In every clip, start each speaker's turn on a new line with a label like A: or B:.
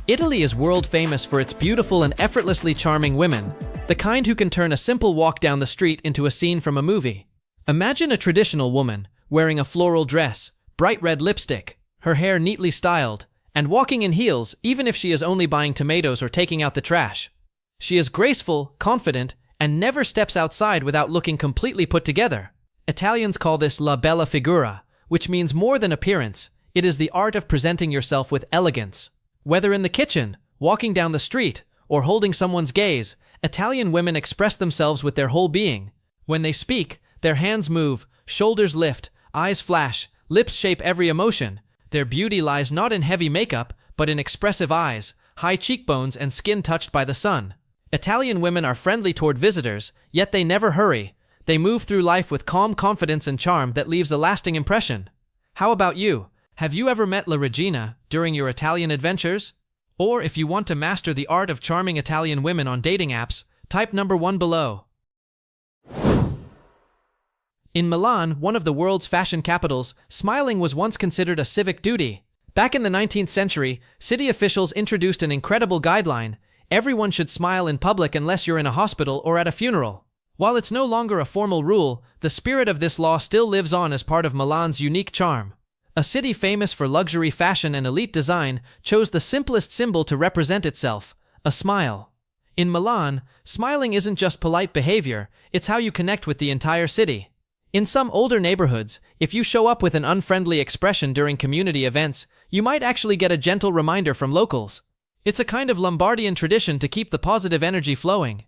A: Italy is world famous for its beautiful and effortlessly charming women, the kind who can turn a simple walk down the street into a scene from a movie. Imagine a traditional woman, wearing a floral dress, bright red lipstick, her hair neatly styled, and walking in heels even if she is only buying tomatoes or taking out the trash. She is graceful, confident, and never steps outside without looking completely put together. Italians call this la bella figura, which means more than appearance. It is the art of presenting yourself with elegance. Whether in the kitchen, walking down the street, or holding someone's gaze, Italian women express themselves with their whole being. When they speak, their hands move, shoulders lift, eyes flash, lips shape every emotion. Their beauty lies not in heavy makeup, but in expressive eyes, high cheekbones, and skin touched by the sun. Italian women are friendly toward visitors, yet they never hurry. They move through life with calm confidence and charm that leaves a lasting impression. How about you? Have you ever met La Regina during your Italian adventures? Or if you want to master the art of charming Italian women on dating apps, type number 1 below. In Milan, one of the world's fashion capitals, smiling was once considered a civic duty. Back in the 19th century, city officials introduced an incredible guideline: everyone should smile in public unless you're in a hospital or at a funeral. While it's no longer a formal rule, the spirit of this law still lives on as part of Milan's unique charm. A city famous for luxury fashion and elite design chose the simplest symbol to represent itself: a smile. In Milan, smiling isn't just polite behavior, it's how you connect with the entire city. In some older neighborhoods, if you show up with an unfriendly expression during community events, you might actually get a gentle reminder from locals. It's a kind of Lombardian tradition to keep the positive energy flowing.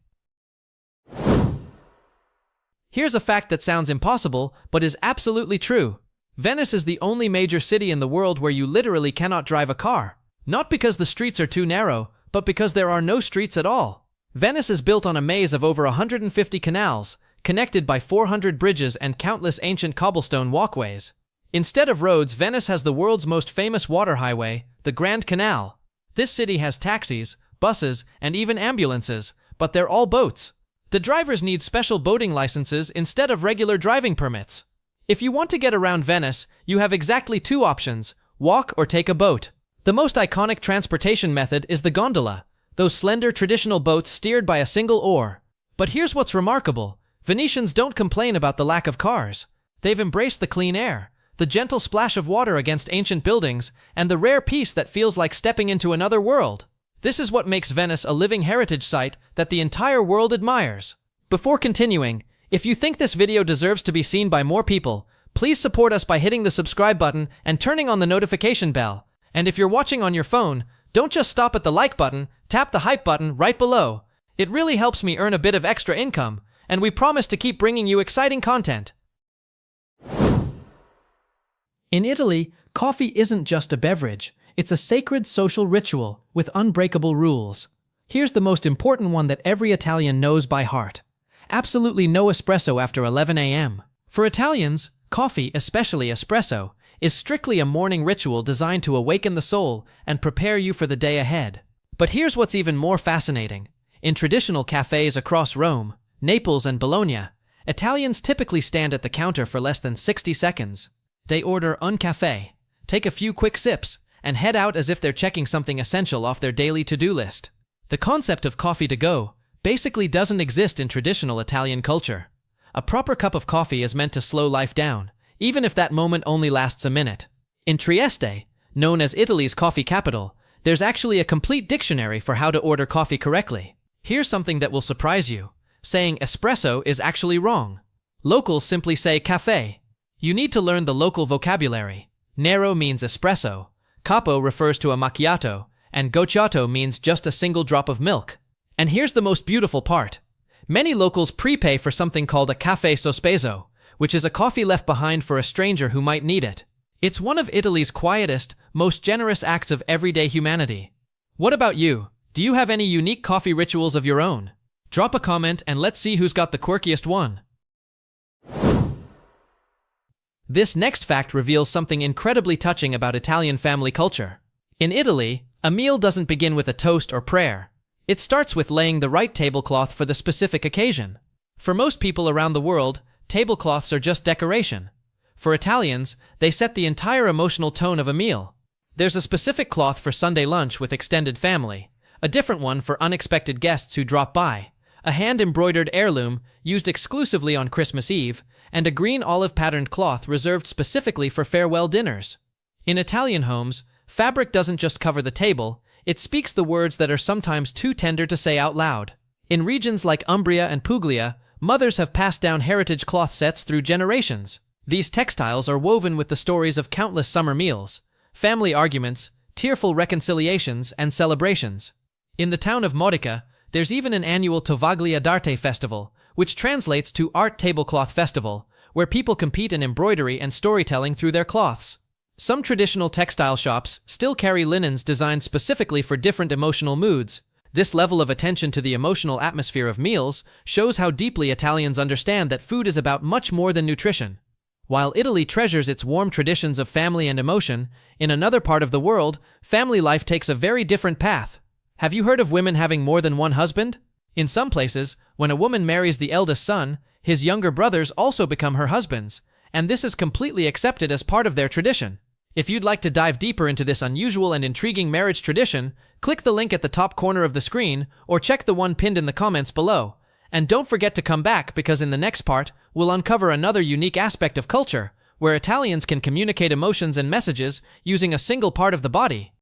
A: Here's a fact that sounds impossible, but is absolutely true. Venice is the only major city in the world where you literally cannot drive a car. Not because the streets are too narrow, but because there are no streets at all. Venice is built on a maze of over 150 canals, connected by 400 bridges and countless ancient cobblestone walkways. Instead of roads, Venice has the world's most famous water highway, the Grand Canal. This city has taxis, buses, and even ambulances, but they're all boats. The drivers need special boating licenses instead of regular driving permits. If you want to get around Venice, you have exactly 2 options: walk or take a boat. The most iconic transportation method is the gondola, those slender traditional boats steered by a single oar. But here's what's remarkable: Venetians don't complain about the lack of cars. They've embraced the clean air, the gentle splash of water against ancient buildings, and the rare peace that feels like stepping into another world. This is what makes Venice a living heritage site that the entire world admires. Before continuing, if you think this video deserves to be seen by more people, please support us by hitting the subscribe button and turning on the notification bell. And if you're watching on your phone, don't just stop at the like button, tap the hype button right below. It really helps me earn a bit of extra income, and we promise to keep bringing you exciting content. In Italy, coffee isn't just a beverage, it's a sacred social ritual with unbreakable rules. Here's the most important one that every Italian knows by heart: absolutely no espresso after 11 a.m. For Italians, coffee, especially espresso, is strictly a morning ritual designed to awaken the soul and prepare you for the day ahead. But here's what's even more fascinating. In traditional cafes across Rome, Naples, and Bologna, Italians typically stand at the counter for less than 60 seconds. They order un caffè, take a few quick sips, and head out as if they're checking something essential off their daily to-do list. The concept of coffee to go basically doesn't exist in traditional Italian culture. A proper cup of coffee is meant to slow life down, even if that moment only lasts a minute. In Trieste, known as Italy's coffee capital, there's actually a complete dictionary for how to order coffee correctly. Here's something that will surprise you. Saying espresso is actually wrong. Locals simply say caffè. You need to learn the local vocabulary. Nero means espresso, capo refers to a macchiato, and gocciato means just a single drop of milk. And here's the most beautiful part. Many locals prepay for something called a caffè sospeso, which is a coffee left behind for a stranger who might need it. It's one of Italy's quietest, most generous acts of everyday humanity. What about you? Do you have any unique coffee rituals of your own? Drop a comment and let's see who's got the quirkiest one. This next fact reveals something incredibly touching about Italian family culture. In Italy, a meal doesn't begin with a toast or prayer. It starts with laying the right tablecloth for the specific occasion. For most people around the world, tablecloths are just decoration. For Italians, they set the entire emotional tone of a meal. There's a specific cloth for Sunday lunch with extended family, a different one for unexpected guests who drop by, a hand-embroidered heirloom used exclusively on Christmas Eve, and a green olive-patterned cloth reserved specifically for farewell dinners. In Italian homes, fabric doesn't just cover the table, it speaks the words that are sometimes too tender to say out loud. In regions like Umbria and Puglia, mothers have passed down heritage cloth sets through generations. These textiles are woven with the stories of countless summer meals, family arguments, tearful reconciliations, and celebrations. In the town of Modica, there's even an annual Tovaglia d'Arte festival, which translates to Art Tablecloth Festival, where people compete in embroidery and storytelling through their cloths. Some traditional textile shops still carry linens designed specifically for different emotional moods. This level of attention to the emotional atmosphere of meals shows how deeply Italians understand that food is about much more than nutrition. While Italy treasures its warm traditions of family and emotion, in another part of the world, family life takes a very different path. Have you heard of women having more than one husband? In some places, when a woman marries the eldest son, his younger brothers also become her husbands, and this is completely accepted as part of their tradition. If you'd like to dive deeper into this unusual and intriguing marriage tradition, click the link at the top corner of the screen or check the one pinned in the comments below. And don't forget to come back because in the next part, we'll uncover another unique aspect of culture, where Italians can communicate emotions and messages using a single part of the body.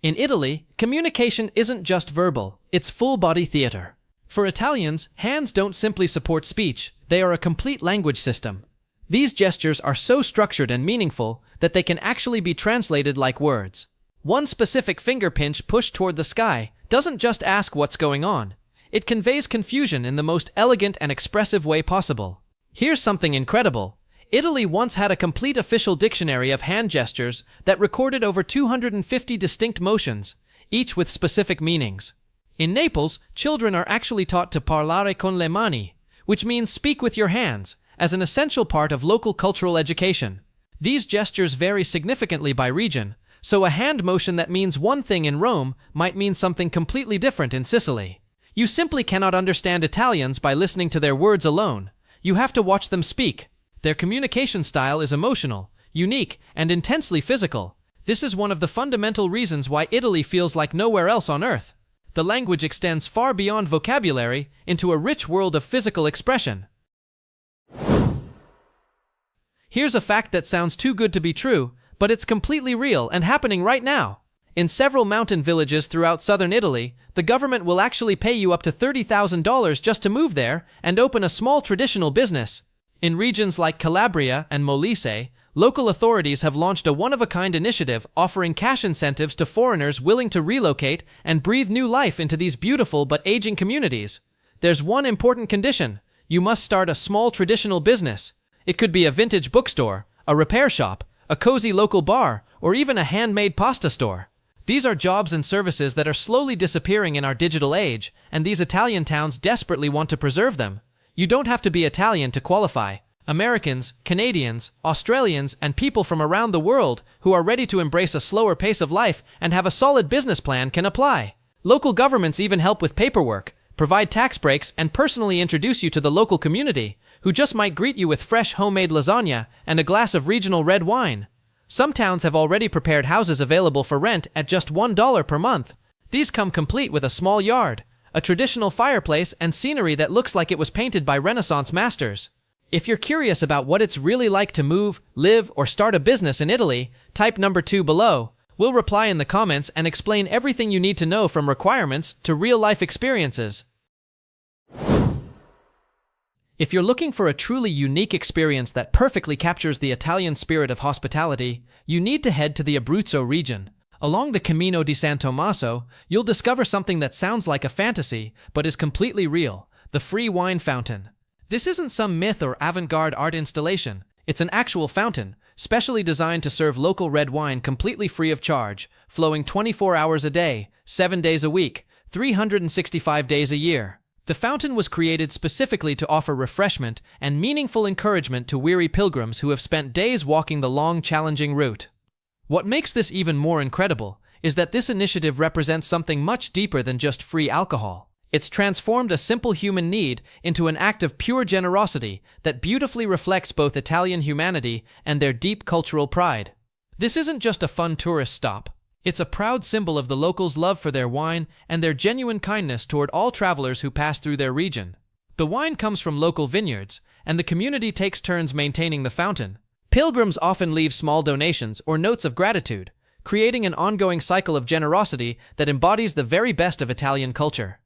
A: In Italy, communication isn't just verbal, it's full-body theater. For Italians, hands don't simply support speech, they are a complete language system. These gestures are so structured and meaningful that they can actually be translated like words. One specific finger pinch pushed toward the sky doesn't just ask what's going on. It conveys confusion in the most elegant and expressive way possible. Here's something incredible. Italy once had a complete official dictionary of hand gestures that recorded over 250 distinct motions, each with specific meanings. In Naples, children are actually taught to parlare con le mani, which means speak with your hands, as an essential part of local cultural education. These gestures vary significantly by region, so a hand motion that means one thing in Rome might mean something completely different in Sicily. You simply cannot understand Italians by listening to their words alone. You have to watch them speak. Their communication style is emotional, unique, and intensely physical. This is one of the fundamental reasons why Italy feels like nowhere else on earth. The language extends far beyond vocabulary into a rich world of physical expression. Here's a fact that sounds too good to be true, but it's completely real and happening right now. In several mountain villages throughout southern Italy, the government will actually pay you up to $30,000 just to move there and open a small traditional business. In regions like Calabria and Molise, local authorities have launched a one-of-a-kind initiative offering cash incentives to foreigners willing to relocate and breathe new life into these beautiful but aging communities. There's one important condition: you must start a small traditional business. It could be a vintage bookstore, a repair shop, a cozy local bar, or even a handmade pasta store. These are jobs and services that are slowly disappearing in our digital age, and these Italian towns desperately want to preserve them. You don't have to be Italian to qualify. Americans, Canadians, Australians, and people from around the world who are ready to embrace a slower pace of life and have a solid business plan can apply. Local governments even help with paperwork, provide tax breaks, and personally introduce you to the local community, who just might greet you with fresh homemade lasagna and a glass of regional red wine. Some towns have already prepared houses available for rent at just $1 per month. These come complete with a small yard, a traditional fireplace, and scenery that looks like it was painted by Renaissance masters. If you're curious about what it's really like to move, live, or start a business in Italy, type number 2 below. We'll reply in the comments and explain everything you need to know from requirements to real-life experiences. If you're looking for a truly unique experience that perfectly captures the Italian spirit of hospitality, you need to head to the Abruzzo region. Along the Camino di San Tommaso, you'll discover something that sounds like a fantasy, but is completely real: the free wine fountain. This isn't some myth or avant-garde art installation. It's an actual fountain, specially designed to serve local red wine completely free of charge, flowing 24 hours a day, 7 days a week, 365 days a year. The fountain was created specifically to offer refreshment and meaningful encouragement to weary pilgrims who have spent days walking the long, challenging route. What makes this even more incredible is that this initiative represents something much deeper than just free alcohol. It's transformed a simple human need into an act of pure generosity that beautifully reflects both Italian humanity and their deep cultural pride. This isn't just a fun tourist stop. It's a proud symbol of the locals' love for their wine and their genuine kindness toward all travelers who pass through their region. The wine comes from local vineyards, and the community takes turns maintaining the fountain. Pilgrims often leave small donations or notes of gratitude, creating an ongoing cycle of generosity that embodies the very best of Italian culture.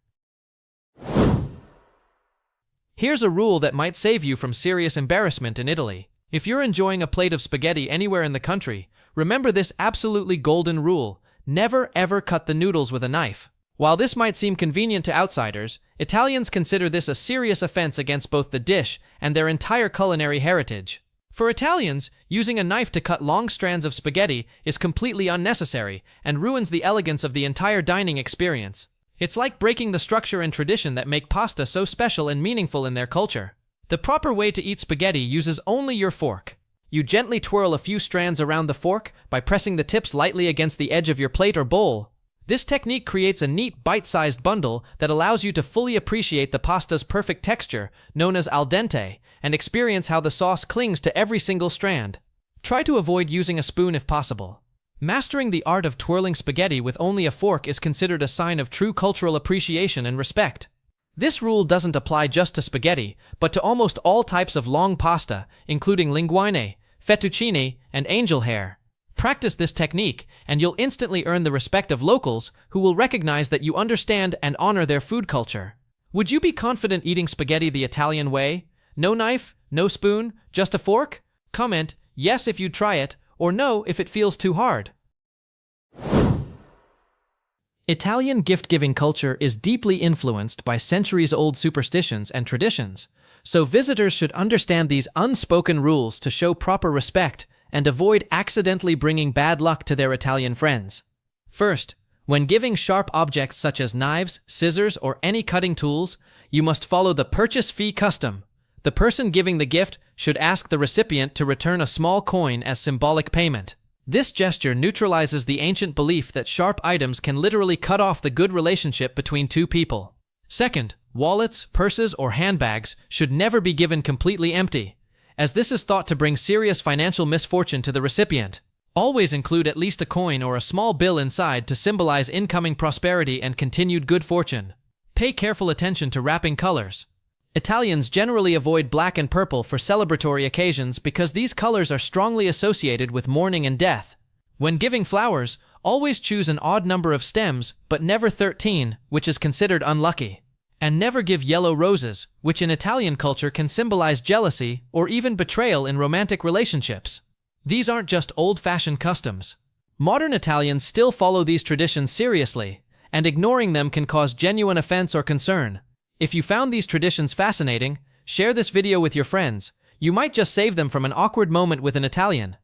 A: Here's a rule that might save you from serious embarrassment in Italy. If you're enjoying a plate of spaghetti anywhere in the country, remember this absolutely golden rule: never ever cut the noodles with a knife. While this might seem convenient to outsiders, Italians consider this a serious offense against both the dish and their entire culinary heritage. For Italians, using a knife to cut long strands of spaghetti is completely unnecessary and ruins the elegance of the entire dining experience. It's like breaking the structure and tradition that make pasta so special and meaningful in their culture. The proper way to eat spaghetti uses only your fork. You gently twirl a few strands around the fork by pressing the tips lightly against the edge of your plate or bowl. This technique creates a neat, bite-sized bundle that allows you to fully appreciate the pasta's perfect texture, known as al dente, and experience how the sauce clings to every single strand. Try to avoid using a spoon if possible. Mastering the art of twirling spaghetti with only a fork is considered a sign of true cultural appreciation and respect. This rule doesn't apply just to spaghetti, but to almost all types of long pasta, including linguine, fettuccine, and angel hair. Practice this technique, and you'll instantly earn the respect of locals who will recognize that you understand and honor their food culture. Would you be confident eating spaghetti the Italian way? No knife, no spoon, just a fork? Comment yes if you'd try it, or no if it feels too hard. Italian gift-giving culture is deeply influenced by centuries-old superstitions and traditions, so visitors should understand these unspoken rules to show proper respect and avoid accidentally bringing bad luck to their Italian friends. First, when giving sharp objects such as knives, scissors, or any cutting tools, you must follow the purchase fee custom. The person giving the gift should ask the recipient to return a small coin as symbolic payment. This gesture neutralizes the ancient belief that sharp items can literally cut off the good relationship between two people. Second, wallets, purses, or handbags should never be given completely empty, as this is thought to bring serious financial misfortune to the recipient. Always include at least a coin or a small bill inside to symbolize incoming prosperity and continued good fortune. Pay careful attention to wrapping colors. Italians generally avoid black and purple for celebratory occasions because these colors are strongly associated with mourning and death. When giving flowers, always choose an odd number of stems, but never 13, which is considered unlucky. And never give yellow roses, which in Italian culture can symbolize jealousy or even betrayal in romantic relationships. These aren't just old-fashioned customs. Modern Italians still follow these traditions seriously, and ignoring them can cause genuine offense or concern. If you found these traditions fascinating, share this video with your friends. You might just save them from an awkward moment with an Italian.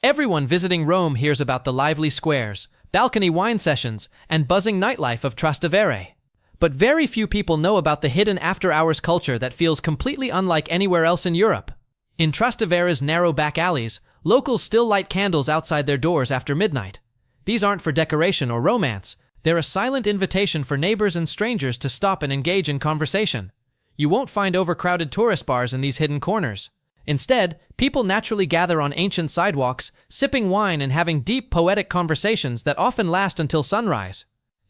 A: Everyone visiting Rome hears about the lively squares, balcony wine sessions, and buzzing nightlife of Trastevere. But very few people know about the hidden after-hours culture that feels completely unlike anywhere else in Europe. In Trastevere's narrow back alleys, locals still light candles outside their doors after midnight. These aren't for decoration or romance. They're a silent invitation for neighbors and strangers to stop and engage in conversation. You won't find overcrowded tourist bars in these hidden corners. Instead, people naturally gather on ancient sidewalks, sipping wine and having deep, poetic conversations that often last until sunrise.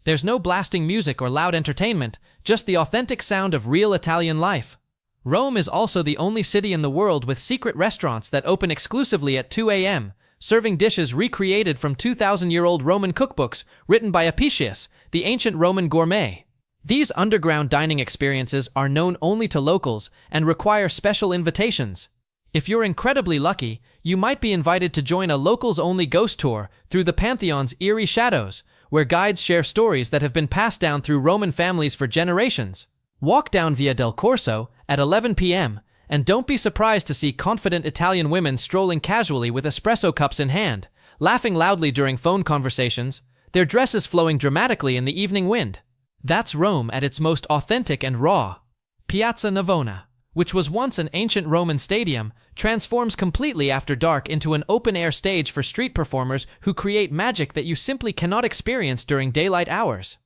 A: There's no blasting music or loud entertainment, just the authentic sound of real Italian life. Rome is also the only city in the world with secret restaurants that open exclusively at 2 a.m., serving dishes recreated from 2,000-year-old Roman cookbooks written by Apicius, the ancient Roman gourmet. These underground dining experiences are known only to locals and require special invitations. If you're incredibly lucky, you might be invited to join a locals-only ghost tour through the Pantheon's eerie shadows, where guides share stories that have been passed down through Roman families for generations. Walk down Via del Corso at 11 p.m., and don't be surprised to see confident Italian women strolling casually with espresso cups in hand, laughing loudly during phone conversations, their dresses flowing dramatically in the evening wind. That's Rome at its most authentic and raw. Piazza Navona, which was once an ancient Roman stadium, transforms completely after dark into an open-air stage for street performers who create magic that you simply cannot experience during daylight hours.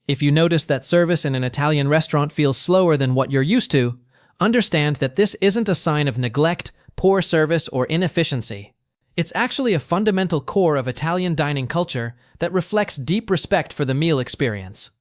A: If you notice that service in an Italian restaurant feels slower than what you're used to, Understand that this isn't a sign of neglect, poor service, or inefficiency. It's actually a fundamental core of Italian dining culture that reflects deep respect for the meal experience.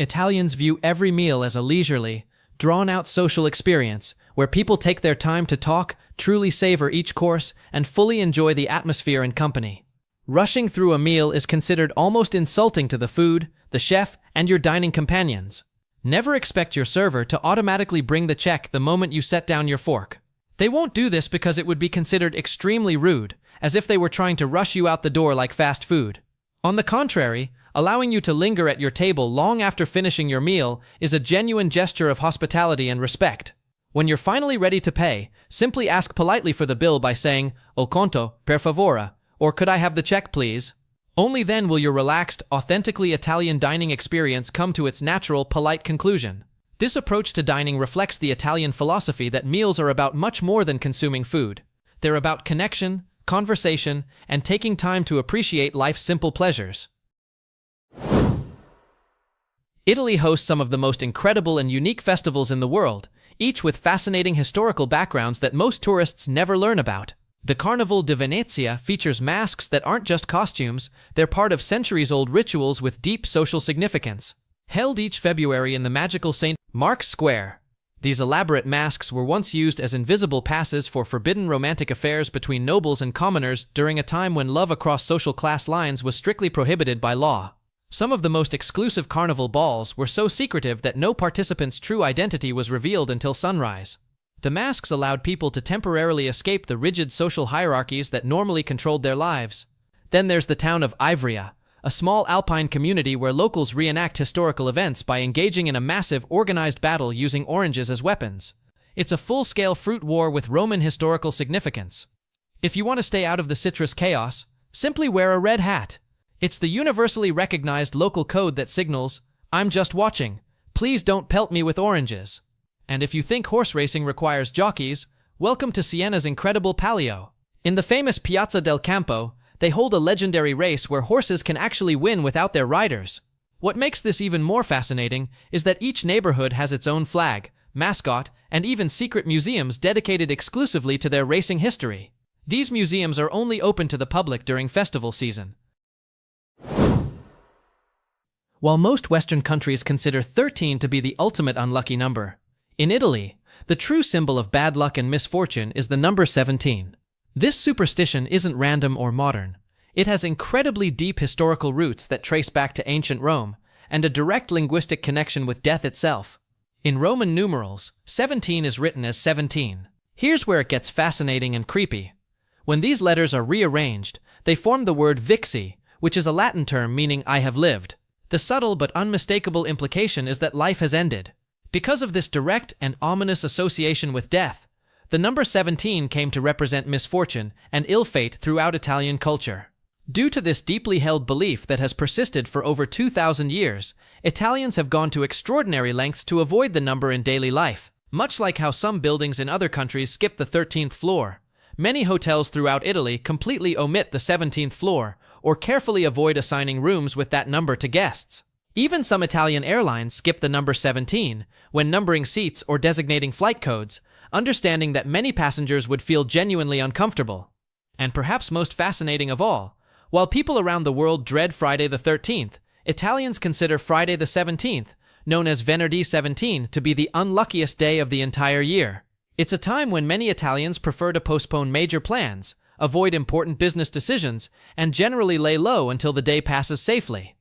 A: Italians view every meal as a leisurely, drawn-out social experience where people take their time to talk, truly savor each course, and fully enjoy the atmosphere and company. Rushing through a meal is considered almost insulting to the food, the chef, and your dining companions. Never expect your server to automatically bring the check the moment you set down your fork. They won't do this because it would be considered extremely rude, as if they were trying to rush you out the door like fast food. On the contrary, allowing you to linger at your table long after finishing your meal is a genuine gesture of hospitality and respect. When you're finally ready to pay, simply ask politely for the bill by saying, "Il conto, per favore," or "Could I have the check, please?" Only then will your relaxed, authentically Italian dining experience come to its natural, polite conclusion. This approach to dining reflects the Italian philosophy that meals are about much more than consuming food. They're about connection, conversation, and taking time to appreciate life's simple pleasures. Italy hosts some of the most incredible and unique festivals in the world, each with fascinating historical backgrounds that most tourists never learn about. The Carnival di Venezia features masks that aren't just costumes, they're part of centuries-old rituals with deep social significance. Held each February in the magical St. Mark's Square, these elaborate masks were once used as invisible passes for forbidden romantic affairs between nobles and commoners during a time when love across social class lines was strictly prohibited by law. Some of the most exclusive carnival balls were so secretive that no participant's true identity was revealed until sunrise. The masks allowed people to temporarily escape the rigid social hierarchies that normally controlled their lives. Then there's the town of Ivrea, a small alpine community where locals reenact historical events by engaging in a massive, organized battle using oranges as weapons. It's a full-scale fruit war with Roman historical significance. If you want to stay out of the citrus chaos, simply wear a red hat. It's the universally recognized local code that signals, "I'm just watching. Please don't pelt me with oranges." And if you think horse racing requires jockeys, welcome to Siena's incredible Palio. In the famous Piazza del Campo, they hold a legendary race where horses can actually win without their riders. What makes this even more fascinating is that each neighborhood has its own flag, mascot, and even secret museums dedicated exclusively to their racing history. These museums are only open to the public during festival season. While most Western countries consider 13 to be the ultimate unlucky number, in Italy, the true symbol of bad luck and misfortune is the number 17. This superstition isn't random or modern. It has incredibly deep historical roots that trace back to ancient Rome, and a direct linguistic connection with death itself. In Roman numerals, 17 is written as 17. Here's where it gets fascinating and creepy. When these letters are rearranged, they form the word vixi, which is a Latin term meaning "I have lived." The subtle but unmistakable implication is that life has ended. Because of this direct and ominous association with death, the number 17 came to represent misfortune and ill fate throughout Italian culture. Due to this deeply held belief that has persisted for over 2,000 years, Italians have gone to extraordinary lengths to avoid the number in daily life. Much like how some buildings in other countries skip the 13th floor, many hotels throughout Italy completely omit the 17th floor or carefully avoid assigning rooms with that number to guests. Even some Italian airlines skip the number 17 when numbering seats or designating flight codes, understanding that many passengers would feel genuinely uncomfortable. And perhaps most fascinating of all, while people around the world dread Friday the 13th, Italians consider Friday the 17th, known as Venerdì 17, to be the unluckiest day of the entire year. It's a time when many Italians prefer to postpone major plans, avoid important business decisions, and generally lay low until the day passes safely.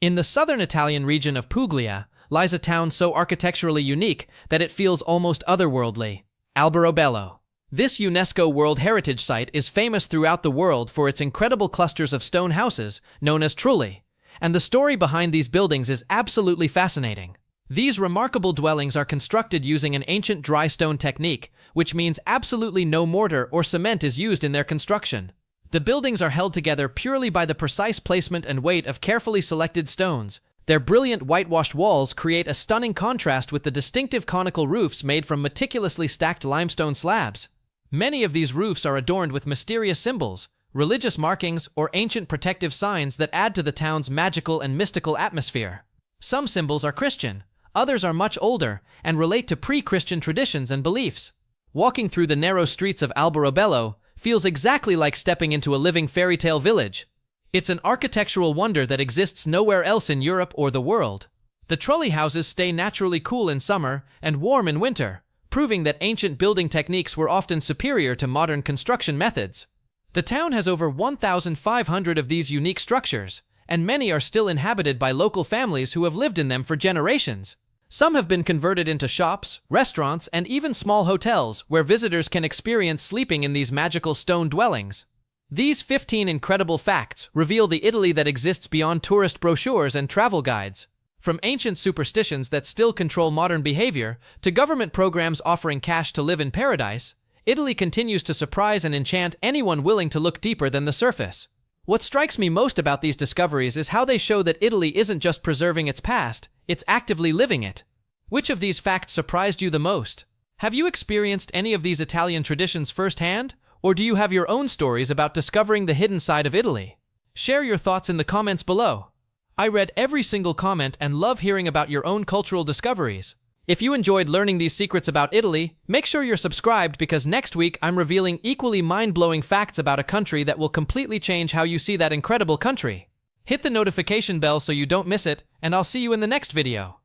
A: In the southern Italian region of Puglia lies a town so architecturally unique that it feels almost otherworldly, Alberobello. This UNESCO World Heritage Site is famous throughout the world for its incredible clusters of stone houses, known as trulli, and the story behind these buildings is absolutely fascinating. These remarkable dwellings are constructed using an ancient dry stone technique, which means absolutely no mortar or cement is used in their construction. The buildings are held together purely by the precise placement and weight of carefully selected stones. Their brilliant whitewashed walls create a stunning contrast with the distinctive conical roofs made from meticulously stacked limestone slabs. Many of these roofs are adorned with mysterious symbols, religious markings, or ancient protective signs that add to the town's magical and mystical atmosphere. Some symbols are Christian, Others are much older and relate to pre-Christian traditions and beliefs. Walking through the narrow streets of Alberobello feels exactly like stepping into a living fairy tale village. It's an architectural wonder that exists nowhere else in Europe or the world. The trolley houses stay naturally cool in summer and warm in winter, proving that ancient building techniques were often superior to modern construction methods. The town has over 1,500 of these unique structures, and many are still inhabited by local families who have lived in them for generations. Some have been converted into shops, restaurants, and even small hotels where visitors can experience sleeping in these magical stone dwellings. These 15 incredible facts reveal the Italy that exists beyond tourist brochures and travel guides. From ancient superstitions that still control modern behavior to government programs offering cash to live in paradise, Italy continues to surprise and enchant anyone willing to look deeper than the surface. What strikes me most about these discoveries is how they show that Italy isn't just preserving its past, it's actively living it. Which of these facts surprised you the most? Have you experienced any of these Italian traditions firsthand? Or do you have your own stories about discovering the hidden side of Italy? Share your thoughts in the comments below. I read every single comment and love hearing about your own cultural discoveries. If you enjoyed learning these secrets about Italy, make sure you're subscribed because next week I'm revealing equally mind-blowing facts about a country that will completely change how you see that incredible country. Hit the notification bell so you don't miss it, and I'll see you in the next video.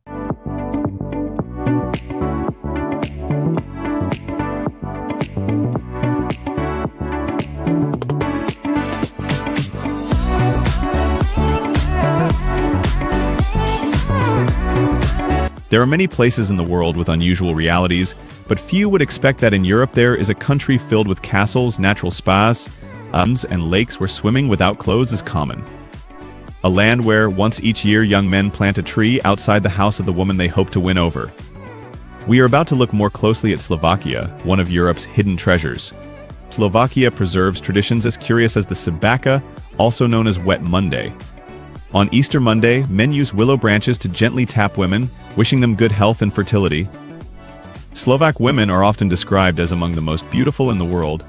B: There are many places in the world with unusual realities, but few would expect that in Europe there is a country filled with castles, natural spas, and lakes where swimming without clothes is common. A land where, once each year, young men plant a tree outside the house of the woman they hope to win over. We are about to look more closely at Slovakia, one of Europe's hidden treasures. Slovakia preserves traditions as curious as the sabaka, also known as Wet Monday. On Easter Monday, men use willow branches to gently tap women, wishing them good health and fertility. Slovak women are often described as among the most beautiful in the world.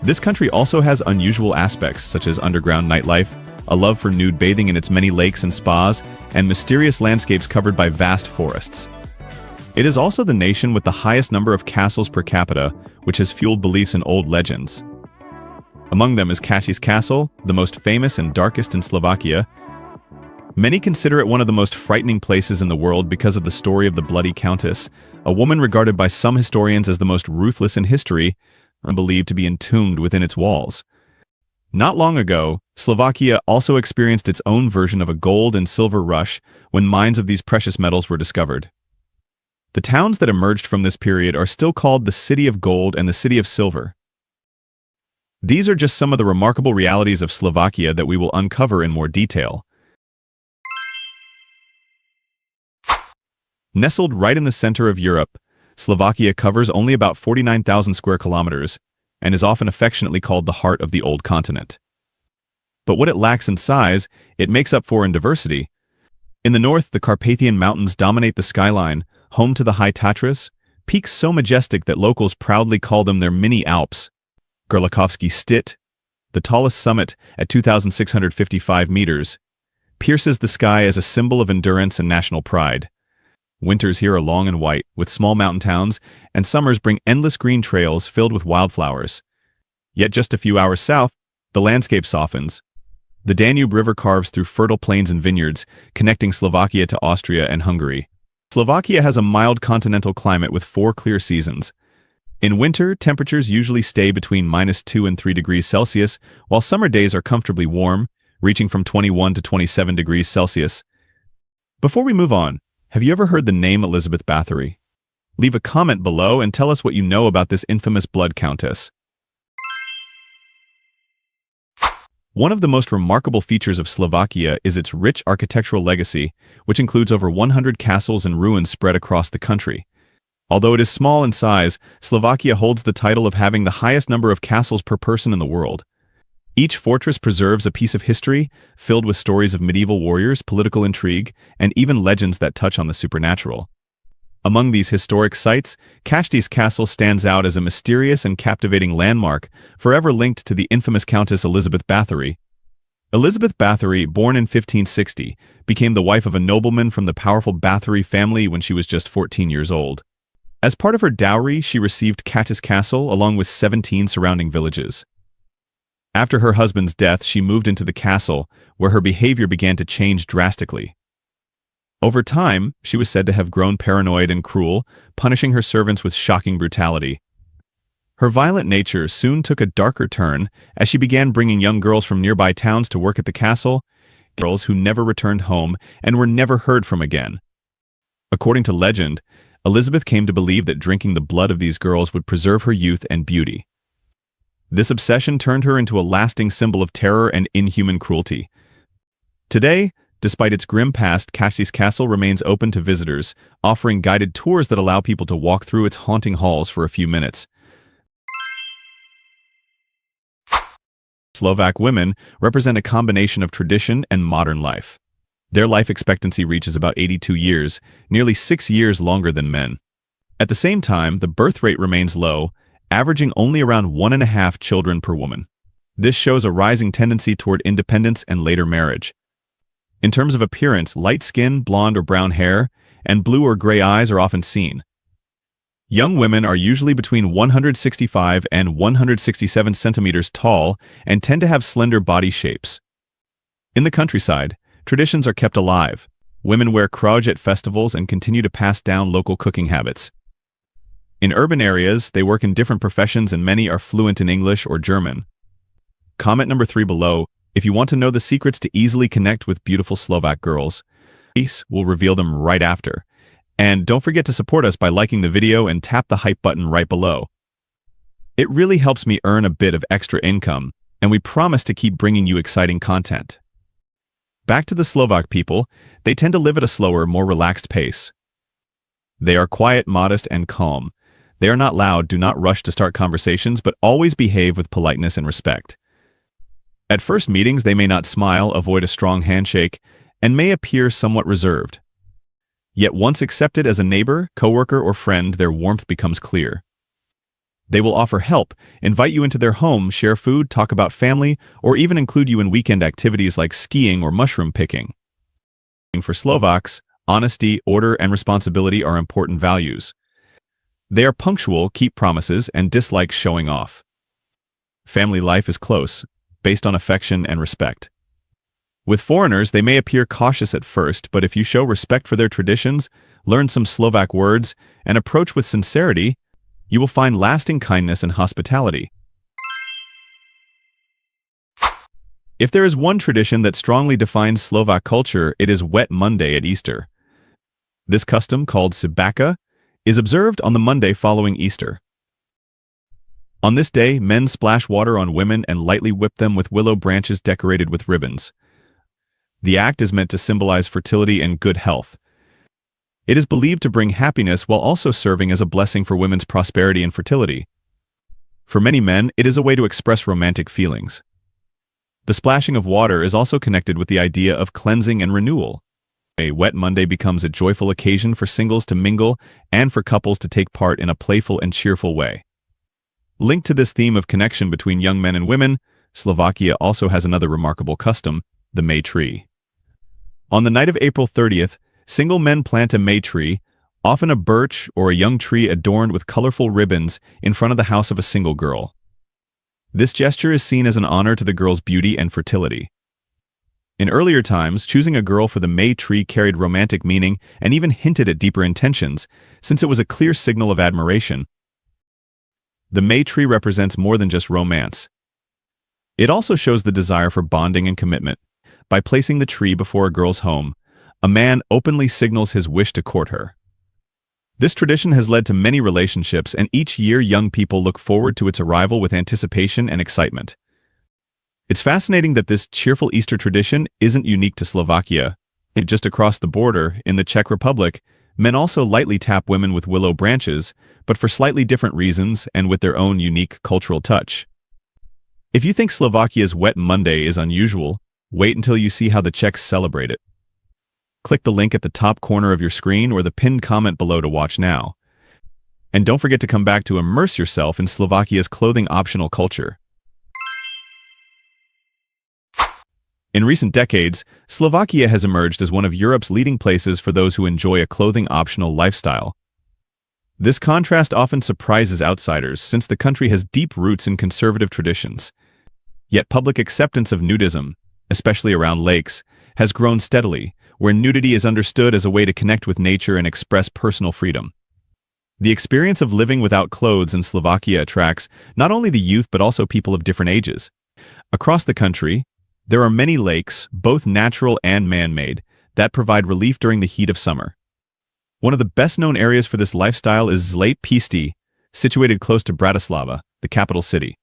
B: This country also has unusual aspects such as underground nightlife, a love for nude bathing in its many lakes and spas, and mysterious landscapes covered by vast forests. It is also the nation with the highest number of castles per capita, which has fueled beliefs in old legends. Among them is Kati's Castle, the most famous and darkest in Slovakia. Many consider it one of the most frightening places in the world because of the story of the Bloody Countess, a woman regarded by some historians as the most ruthless in history, and believed to be entombed within its walls. Not long ago, Slovakia also experienced its own version of a gold and silver rush when mines of these precious metals were discovered. The towns that emerged from this period are still called the City of Gold and the City of Silver. These are just some of the remarkable realities of Slovakia that we will uncover in more detail. Nestled right in the center of Europe, Slovakia covers only about 49,000 square kilometers and is often affectionately called the heart of the old continent. But what it lacks in size, it makes up for in diversity. In the north, the Carpathian Mountains dominate the skyline, home to the High Tatras, peaks so majestic that locals proudly call them their mini Alps. Gorlikovsky Stit, the tallest summit at 2,655 meters, pierces the sky as a symbol of endurance and national pride. Winters here are long and white, with small mountain towns, and summers bring endless green trails filled with wildflowers. Yet just a few hours south, the landscape softens. The Danube River carves through fertile plains and vineyards, connecting Slovakia to Austria and Hungary. Slovakia has a mild continental climate with 4 clear seasons. In winter, temperatures usually stay between -2 and 3 degrees Celsius, while summer days are comfortably warm, reaching from 21 to 27 degrees Celsius. Before we move on, have you ever heard the name Elizabeth Bathory? Leave a comment below and tell us what you know about this infamous blood countess. One of the most remarkable features of Slovakia is its rich architectural legacy, which includes over 100 castles and ruins spread across the country. Although it is small in size, Slovakia holds the title of having the highest number of castles per person in the world. Each fortress preserves a piece of history, filled with stories of medieval warriors, political intrigue, and even legends that touch on the supernatural. Among these historic sites, Kati's Castle stands out as a mysterious and captivating landmark, forever linked to the infamous Countess Elizabeth Bathory. Elizabeth Bathory, born in 1560, became the wife of a nobleman from the powerful Bathory family when she was just 14 years old. As part of her dowry, she received Cattis Castle along with 17 surrounding villages. After her husband's death, she moved into the castle, where her behavior began to change drastically. Over time, she was said to have grown paranoid and cruel, punishing her servants with shocking brutality. Her violent nature soon took a darker turn as she began bringing young girls from nearby towns to work at the castle, girls who never returned home and were never heard from again. According to legend, Elizabeth came to believe that drinking the blood of these girls would preserve her youth and beauty. This obsession turned her into a lasting symbol of terror and inhuman cruelty. Today, despite its grim past, Cattis Castle remains open to visitors, offering guided tours that allow people to walk through its haunting halls for a few minutes. Slovak women represent a combination of tradition and modern life. Their life expectancy reaches about 82 years, nearly 6 years longer than men. At the same time, the birth rate remains low, averaging only around 1.5 children per woman. This shows a rising tendency toward independence and later marriage. In terms of appearance, light skin, blonde or brown hair, and blue or gray eyes are often seen. Young women are usually between 165 and 167 centimeters tall and tend to have slender body shapes. In the countryside, traditions are kept alive. Women wear kroj at festivals and continue to pass down local cooking habits. In urban areas, they work in different professions and many are fluent in English or German. Comment number 3 below if you want to know the secrets to easily connect with beautiful Slovak girls. We'll reveal them right after. And don't forget to support us by liking the video and tap the hype button right below. It really helps me earn a bit of extra income, and we promise to keep bringing you exciting content. Back to the Slovak people, they tend to live at a slower, more relaxed pace. They are quiet, modest, and calm. They are not loud, do not rush to start conversations, but always behave with politeness and respect. At first meetings, they may not smile, avoid a strong handshake, and may appear somewhat reserved. Yet once accepted as a neighbor, coworker, or friend, their warmth becomes clear. They will offer help, invite you into their home, share food, talk about family, or even include you in weekend activities like skiing or mushroom picking. For Slovaks, honesty, order, and responsibility are important values. They are punctual, keep promises, and dislike showing off. Family life is close, based on affection and respect. With foreigners, they may appear cautious at first, but if you show respect for their traditions, learn some Slovak words, and approach with sincerity, you will find lasting kindness and hospitality. If there is one tradition that strongly defines Slovak culture, it is Wet Monday at Easter. This custom, called Sabaka, is observed on the Monday following Easter. On this day, men splash water on women and lightly whip them with willow branches decorated with ribbons. The act is meant to symbolize fertility and good health. It is believed to bring happiness while also serving as a blessing for women's prosperity and fertility. For many men, it is a way to express romantic feelings. The splashing of water is also connected with the idea of cleansing and renewal. A Wet Monday becomes a joyful occasion for singles to mingle and for couples to take part in a playful and cheerful way. Linked to this theme of connection between young men and women, Slovakia also has another remarkable custom, the May tree. On the night of April 30th, single men plant a May tree, often a birch or a young tree adorned with colorful ribbons, in front of the house of a single girl. This gesture is seen as an honor to the girl's beauty and fertility. In earlier times, choosing a girl for the May tree carried romantic meaning and even hinted at deeper intentions, since it was a clear signal of admiration. The May tree represents more than just romance. It also shows the desire for bonding and commitment. By placing the tree before a girl's home, a man openly signals his wish to court her. This tradition has led to many relationships, and each year young people look forward to its arrival with anticipation and excitement. It's fascinating that this cheerful Easter tradition isn't unique to Slovakia. Just across the border, in the Czech Republic, men also lightly tap women with willow branches, but for slightly different reasons and with their own unique cultural touch. If you think Slovakia's Wet Monday is unusual, wait until you see how the Czechs celebrate it. Click the link at the top corner of your screen or the pinned comment below to watch now. And don't forget to come back to immerse yourself in Slovakia's clothing-optional culture. In recent decades, Slovakia has emerged as one of Europe's leading places for those who enjoy a clothing-optional lifestyle. This contrast often surprises outsiders since the country has deep roots in conservative traditions. Yet public acceptance of nudism, especially around lakes, has grown steadily, where nudity is understood as a way to connect with nature and express personal freedom. The experience of living without clothes in Slovakia attracts not only the youth but also people of different ages. Across the country, there are many lakes, both natural and man-made, that provide relief during the heat of summer. One of the best-known areas for this lifestyle is Zlate Pisti, situated close to Bratislava, the capital city.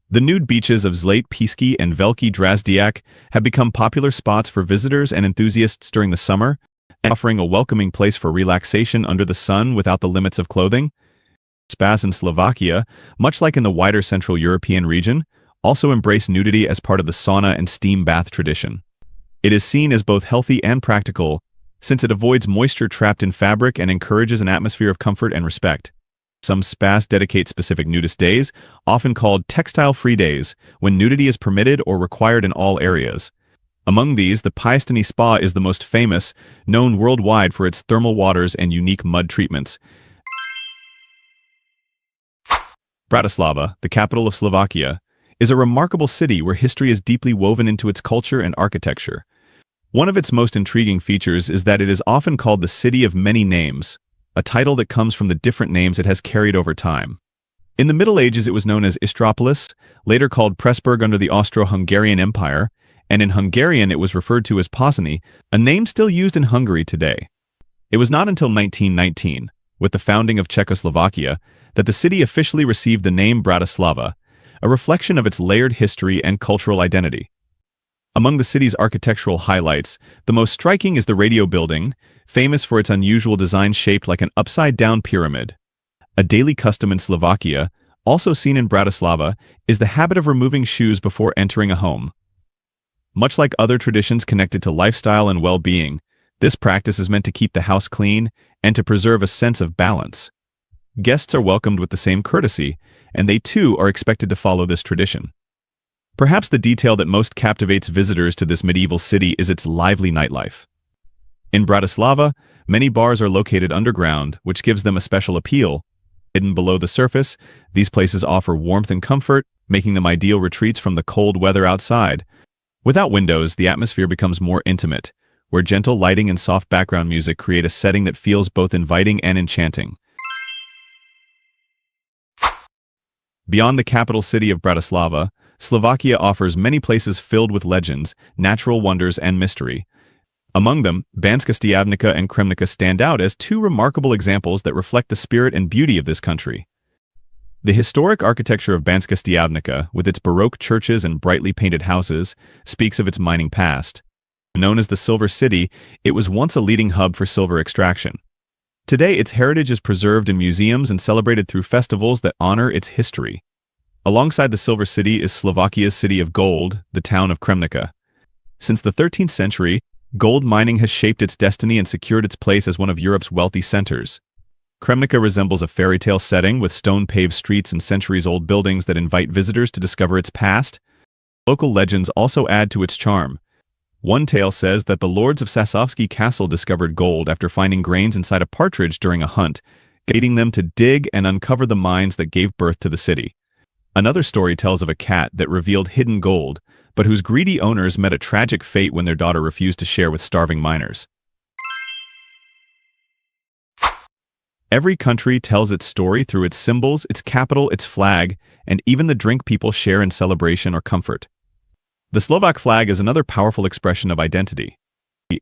B: The nude beaches of Zlate Pisti and Veliki Drazdiak have become popular spots for visitors and enthusiasts during the summer, offering a welcoming place for relaxation under the sun without the limits of clothing. Spas in Slovakia, much like in the wider Central European region, also embrace nudity as part of the sauna and steam bath tradition. It is seen as both healthy and practical, since it avoids moisture trapped in fabric and encourages an atmosphere of comfort and respect. Some spas dedicate specific nudist days, often called textile-free days, when nudity is permitted or required in all areas. Among these, the Piestany Spa is the most famous, known worldwide for its thermal waters and unique mud treatments. Bratislava, the capital of Slovakia, is a remarkable city where history is deeply woven into its culture and architecture. One of its most intriguing features is that it is often called the City of Many Names, a title that comes from the different names it has carried over time. In the Middle Ages it was known as Istropolis, later called Pressburg under the Austro-Hungarian Empire, and in Hungarian it was referred to as Pozsony, a name still used in Hungary today. It was not until 1919, with the founding of Czechoslovakia, that the city officially received the name Bratislava, a reflection of its layered history and cultural identity. Among the city's architectural highlights, the most striking is the radio building, famous for its unusual design shaped like an upside-down pyramid. A daily custom in Slovakia, also seen in Bratislava, is the habit of removing shoes before entering a home. Much like other traditions connected to lifestyle and well-being, this practice is meant to keep the house clean and to preserve a sense of balance. Guests are welcomed with the same courtesy, and they too are expected to follow this tradition. Perhaps the detail that most captivates visitors to this medieval city is its lively nightlife. In Bratislava, many bars are located underground, which gives them a special appeal. Hidden below the surface, these places offer warmth and comfort, making them ideal retreats from the cold weather outside. Without windows, the atmosphere becomes more intimate, where gentle lighting and soft background music create a setting that feels both inviting and enchanting. Beyond the capital city of Bratislava, Slovakia offers many places filled with legends, natural wonders, and mystery. Among them, Banská Štiavnica and Kremnica stand out as two remarkable examples that reflect the spirit and beauty of this country. The historic architecture of Banská Štiavnica, with its Baroque churches and brightly painted houses, speaks of its mining past. Known as the Silver City, it was once a leading hub for silver extraction. Today, its heritage is preserved in museums and celebrated through festivals that honor its history. Alongside the Silver City is Slovakia's city of gold, the town of Kremnica. Since the 13th century, gold mining has shaped its destiny and secured its place as one of Europe's wealthy centers. Kremnica resembles a fairy tale setting with stone-paved streets and centuries-old buildings that invite visitors to discover its past. Local legends also add to its charm. One tale says that the lords of Sasovsky Castle discovered gold after finding grains inside a partridge during a hunt, guiding them to dig and uncover the mines that gave birth to the city. Another story tells of a cat that revealed hidden gold, but whose greedy owners met a tragic fate when their daughter refused to share with starving miners. Every country tells its story through its symbols, its capital, its flag, and even the drink people share in celebration or comfort. The Slovak flag is another powerful expression of identity.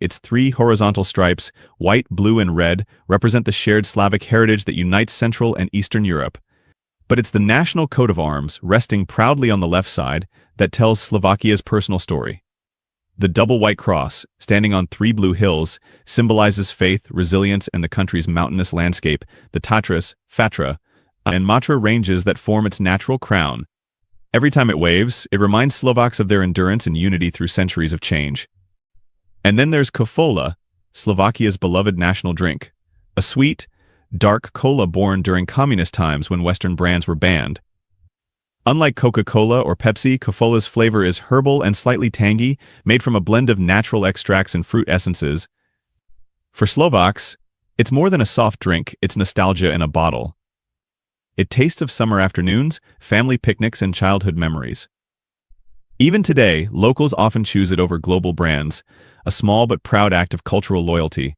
B: Its three horizontal stripes, white, blue, and red, represent the shared Slavic heritage that unites Central and Eastern Europe. But it's the national coat of arms, resting proudly on the left side, that tells Slovakia's personal story. The double white cross, standing on three blue hills, symbolizes faith, resilience, and the country's mountainous landscape, the Tatras, Fatra, and Matra ranges that form its natural crown. Every time it waves, it reminds Slovaks of their endurance and unity through centuries of change. And then there's Kofola, Slovakia's beloved national drink, a sweet, dark cola born during communist times when Western brands were banned. Unlike Coca-Cola or Pepsi, Cofola's flavor is herbal and slightly tangy, made from a blend of natural extracts and fruit essences. For Slovaks, it's more than a soft drink, it's nostalgia in a bottle. It tastes of summer afternoons, family picnics, and childhood memories. Even today, locals often choose it over global brands, a small but proud act of cultural loyalty.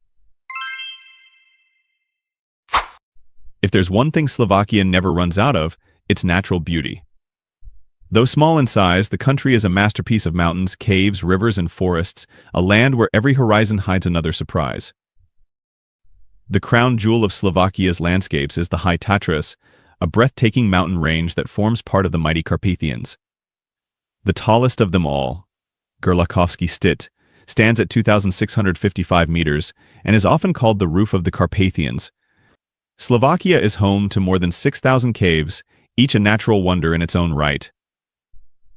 B: If there's one thing Slovakia never runs out of, it's natural beauty. Though small in size, the country is a masterpiece of mountains, caves, rivers, and forests, a land where every horizon hides another surprise. The crown jewel of Slovakia's landscapes is the High Tatras, a breathtaking mountain range that forms part of the mighty Carpathians. The tallest of them all, Gerlachowski Stit, stands at 2,655 meters and is often called the roof of the Carpathians. Slovakia is home to more than 6,000 caves, each a natural wonder in its own right.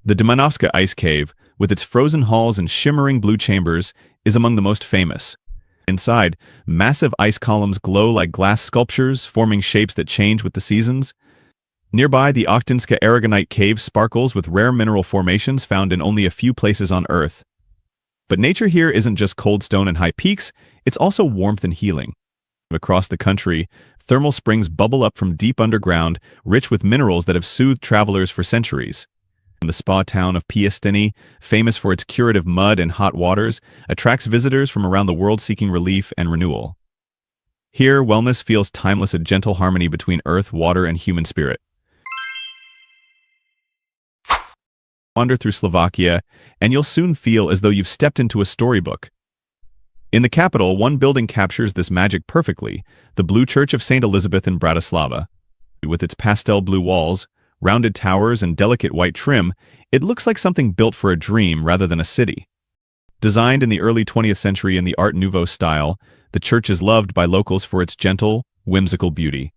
B: The Domanovska Ice Cave, with its frozen halls and shimmering blue chambers, is among the most famous. Inside, massive ice columns glow like glass sculptures, forming shapes that change with the seasons. Nearby, the Okhtinska Aragonite Cave sparkles with rare mineral formations found in only a few places on Earth. But nature here isn't just cold stone and high peaks, it's also warmth and healing. Across the country, thermal springs bubble up from deep underground, rich with minerals that have soothed travelers for centuries. The spa town of Piestiny, famous for its curative mud and hot waters, attracts visitors from around the world seeking relief and renewal. Here, wellness feels timeless, a gentle harmony between earth, water, and human spirit. Wander through Slovakia, and you'll soon feel as though you've stepped into a storybook. In the capital, one building captures this magic perfectly, the Blue Church of St. Elizabeth in Bratislava. With its pastel blue walls, rounded towers, and delicate white trim, it looks like something built for a dream rather than a city. Designed in the early 20th century in the Art Nouveau style, the church is loved by locals for its gentle, whimsical beauty.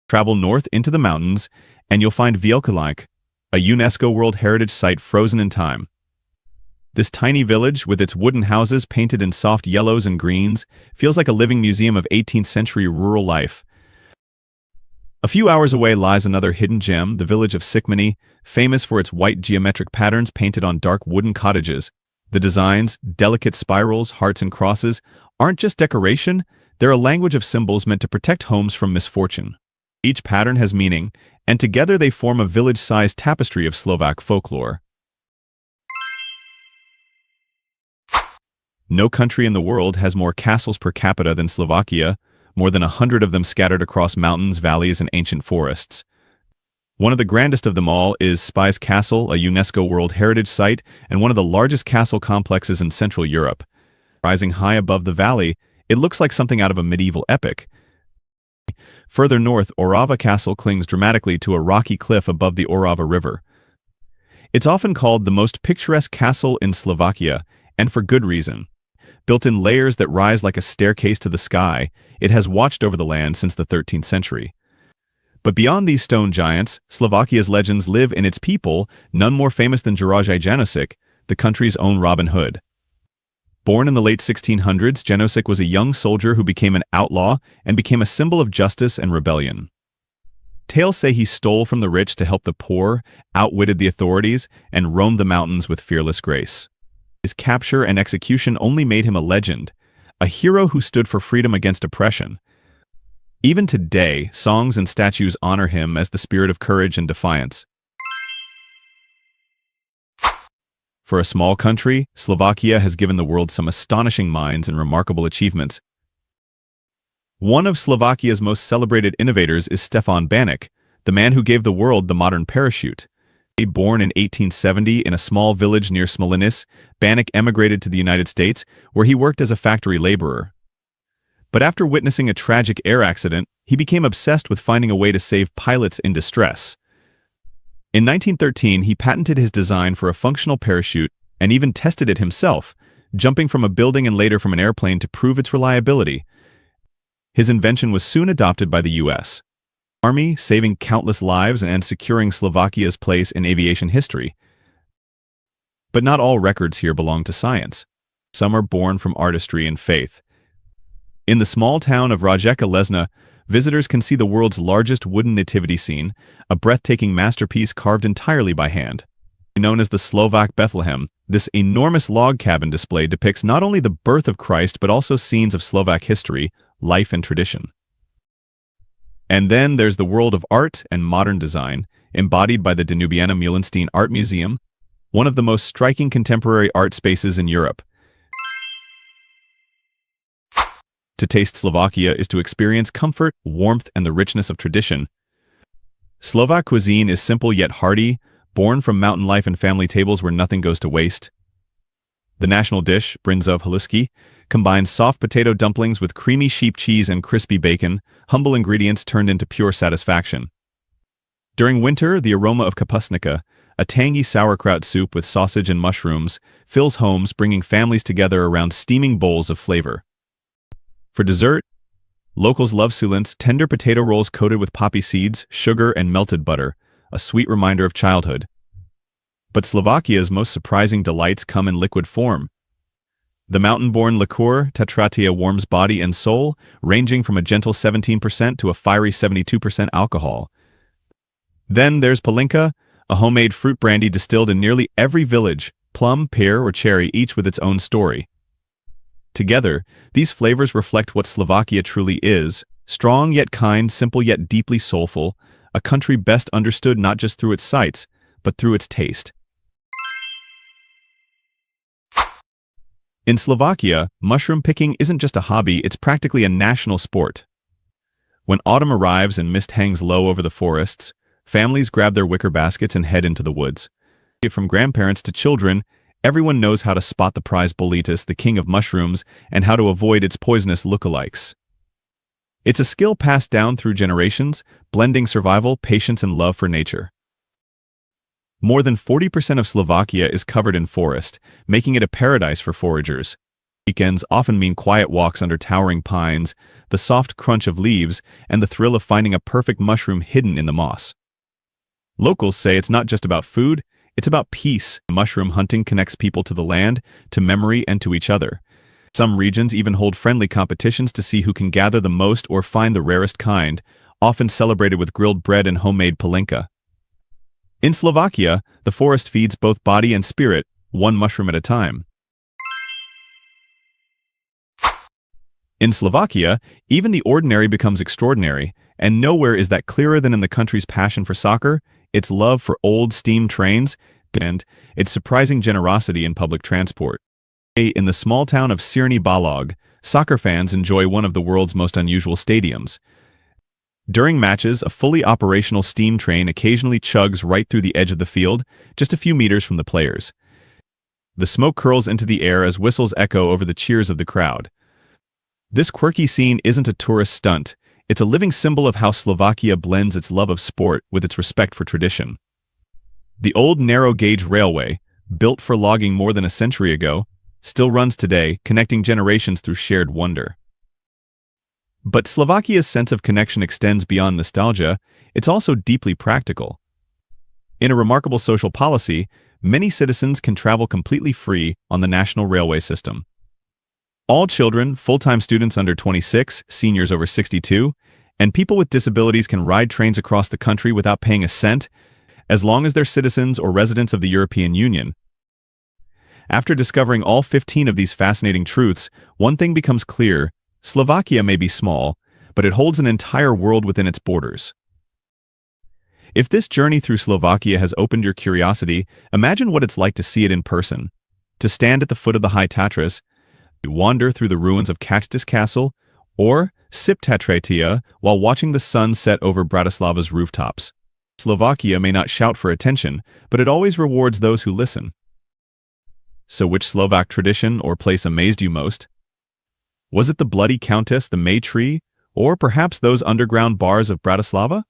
B: Travel north into the mountains, and you'll find Vielkalike, a UNESCO World Heritage Site frozen in time. This tiny village, with its wooden houses painted in soft yellows and greens, feels like a living museum of 18th century rural life. A few hours away lies another hidden gem, the village of Sikmany, famous for its white geometric patterns painted on dark wooden cottages. The designs, delicate spirals, hearts, and crosses, aren't just decoration, they're a language of symbols meant to protect homes from misfortune. Each pattern has meaning, and together they form a village-sized tapestry of Slovak folklore. No country in the world has more castles per capita than Slovakia, more than 100 of them scattered across mountains, valleys, and ancient forests. One of the grandest of them all is Spies Castle, a UNESCO World Heritage Site and one of the largest castle complexes in Central Europe. Rising high above the valley, it looks like something out of a medieval epic. Further north, Orava Castle clings dramatically to a rocky cliff above the Orava River. It's often called the most picturesque castle in Slovakia, and for good reason. Built in layers that rise like a staircase to the sky, it has watched over the land since the 13th century. But beyond these stone giants, Slovakia's legends live in its people, none more famous than Juraj Janosik, the country's own Robin Hood. Born in the late 1600s, Janosik was a young soldier who became an outlaw and became a symbol of justice and rebellion. Tales say he stole from the rich to help the poor, outwitted the authorities, and roamed the mountains with fearless grace. His capture and execution only made him a legend, a hero who stood for freedom against oppression. Even today, songs and statues honor him as the spirit of courage and defiance. For a small country, Slovakia has given the world some astonishing minds and remarkable achievements. One of Slovakia's most celebrated innovators is Stefan Baník, the man who gave the world the modern parachute. Born in 1870 in a small village near Smolenice, Baník emigrated to the United States, where he worked as a factory laborer. But after witnessing a tragic air accident, he became obsessed with finding a way to save pilots in distress. In 1913, he patented his design for a functional parachute and even tested it himself, jumping from a building and later from an airplane to prove its reliability. His invention was soon adopted by the U.S. Army, saving countless lives and securing Slovakia's place in aviation history. But not all records here belong to science. Some are born from artistry and faith. In the small town of Rajeka Lesna, visitors can see the world's largest wooden nativity scene, a breathtaking masterpiece carved entirely by hand. Known as the Slovak Bethlehem, this enormous log cabin display depicts not only the birth of Christ but also scenes of Slovak history, life and tradition. And then there's the world of art and modern design, embodied by the Danubiana Mulenstein Art Museum, one of the most striking contemporary art spaces in Europe. To taste Slovakia is to experience comfort, warmth, and the richness of tradition. Slovak cuisine is simple yet hearty, born from mountain life and family tables where nothing goes to waste. The national dish, brinzov haluski, combines soft potato dumplings with creamy sheep cheese and crispy bacon, humble ingredients turned into pure satisfaction. During winter, the aroma of kapusnica, a tangy sauerkraut soup with sausage and mushrooms, fills homes, bringing families together around steaming bowls of flavor. For dessert, locals love sulents, tender potato rolls coated with poppy seeds, sugar, and melted butter, a sweet reminder of childhood. But Slovakia's most surprising delights come in liquid form. The mountain-born liqueur Tatratia warms body and soul, ranging from a gentle 17% to a fiery 72% alcohol. Then there's Palinka, a homemade fruit brandy distilled in nearly every village, plum, pear, or cherry, each with its own story. Together, these flavors reflect what Slovakia truly is: strong yet kind, simple yet deeply soulful, a country best understood not just through its sights, but through its taste. In Slovakia, mushroom picking isn't just a hobby, it's practically a national sport. When autumn arrives and mist hangs low over the forests, families grab their wicker baskets and head into the woods. From grandparents to children, everyone knows how to spot the prize boletus, the king of mushrooms, and how to avoid its poisonous lookalikes. It's a skill passed down through generations, blending survival, patience, and love for nature. More than 40% of Slovakia is covered in forest, making it a paradise for foragers. Weekends often mean quiet walks under towering pines, the soft crunch of leaves, and the thrill of finding a perfect mushroom hidden in the moss. Locals say it's not just about food, it's about peace. Mushroom hunting connects people to the land, to memory, and to each other. Some regions even hold friendly competitions to see who can gather the most or find the rarest kind, often celebrated with grilled bread and homemade palinka. In Slovakia, the forest feeds both body and spirit, one mushroom at a time. In Slovakia, even the ordinary becomes extraordinary, and nowhere is that clearer than in the country's passion for soccer, its love for old steam trains, and its surprising generosity in public transport. In the small town of Sirni Balog, soccer fans enjoy one of the world's most unusual stadiums. During matches, a fully operational steam train occasionally chugs right through the edge of the field, just a few meters from the players. The smoke curls into the air as whistles echo over the cheers of the crowd. This quirky scene isn't a tourist stunt, it's a living symbol of how Slovakia blends its love of sport with its respect for tradition. The old narrow-gauge railway, built for logging more than a century ago, still runs today, connecting generations through shared wonder. But Slovakia's sense of connection extends beyond nostalgia, it's also deeply practical. In a remarkable social policy, many citizens can travel completely free on the national railway system. All children, full-time students under 26, seniors over 62, and people with disabilities can ride trains across the country without paying a cent, as long as they're citizens or residents of the European Union. After discovering all 15 of these fascinating truths, one thing becomes clear: Slovakia may be small, but it holds an entire world within its borders. If this journey through Slovakia has opened your curiosity, imagine what it's like to see it in person. To stand at the foot of the High Tatras, wander through the ruins of Cactus Castle, or sip Tatratia while watching the sun set over Bratislava's rooftops. Slovakia may not shout for attention, but it always rewards those who listen. So which Slovak tradition or place amazed you most? Was it the Bloody Countess, the May Tree, or perhaps those underground bars of Bratislava?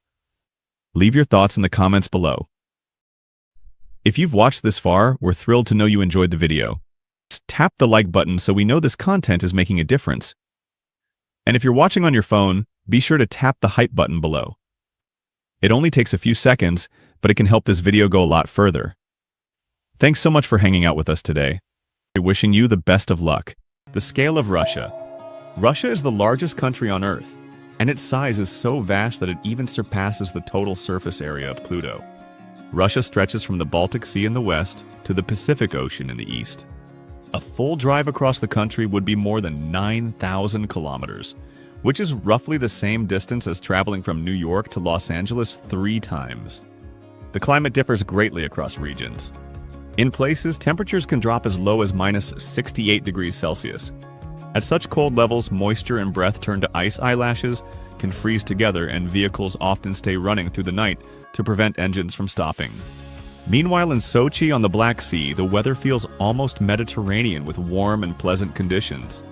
B: Leave your thoughts in the comments below. If you've watched this far, we're thrilled to know you enjoyed the video. Tap the like button so we know this content is making a difference. And if you're watching on your phone, be sure to tap the hype button below. It only takes a few seconds, but it can help this video go a lot further. Thanks so much for hanging out with us today. We're wishing you the best of luck. The scale of Russia. Russia is the largest country on Earth, and its size is so vast that it even surpasses the total surface area of Pluto. Russia stretches from the Baltic Sea in the west to the Pacific Ocean in the east. A full drive across the country would be more than 9,000 kilometers, which is roughly the same distance as traveling from New York to Los Angeles 3 times. The climate differs greatly across regions. In places, temperatures can drop as low as minus 68 degrees Celsius. At such cold levels, moisture and breath turn to ice eyelashes, can freeze together, and vehicles often stay running through the night to prevent engines from stopping. Meanwhile, in Sochi on the Black Sea, the weather feels almost Mediterranean with warm and pleasant conditions.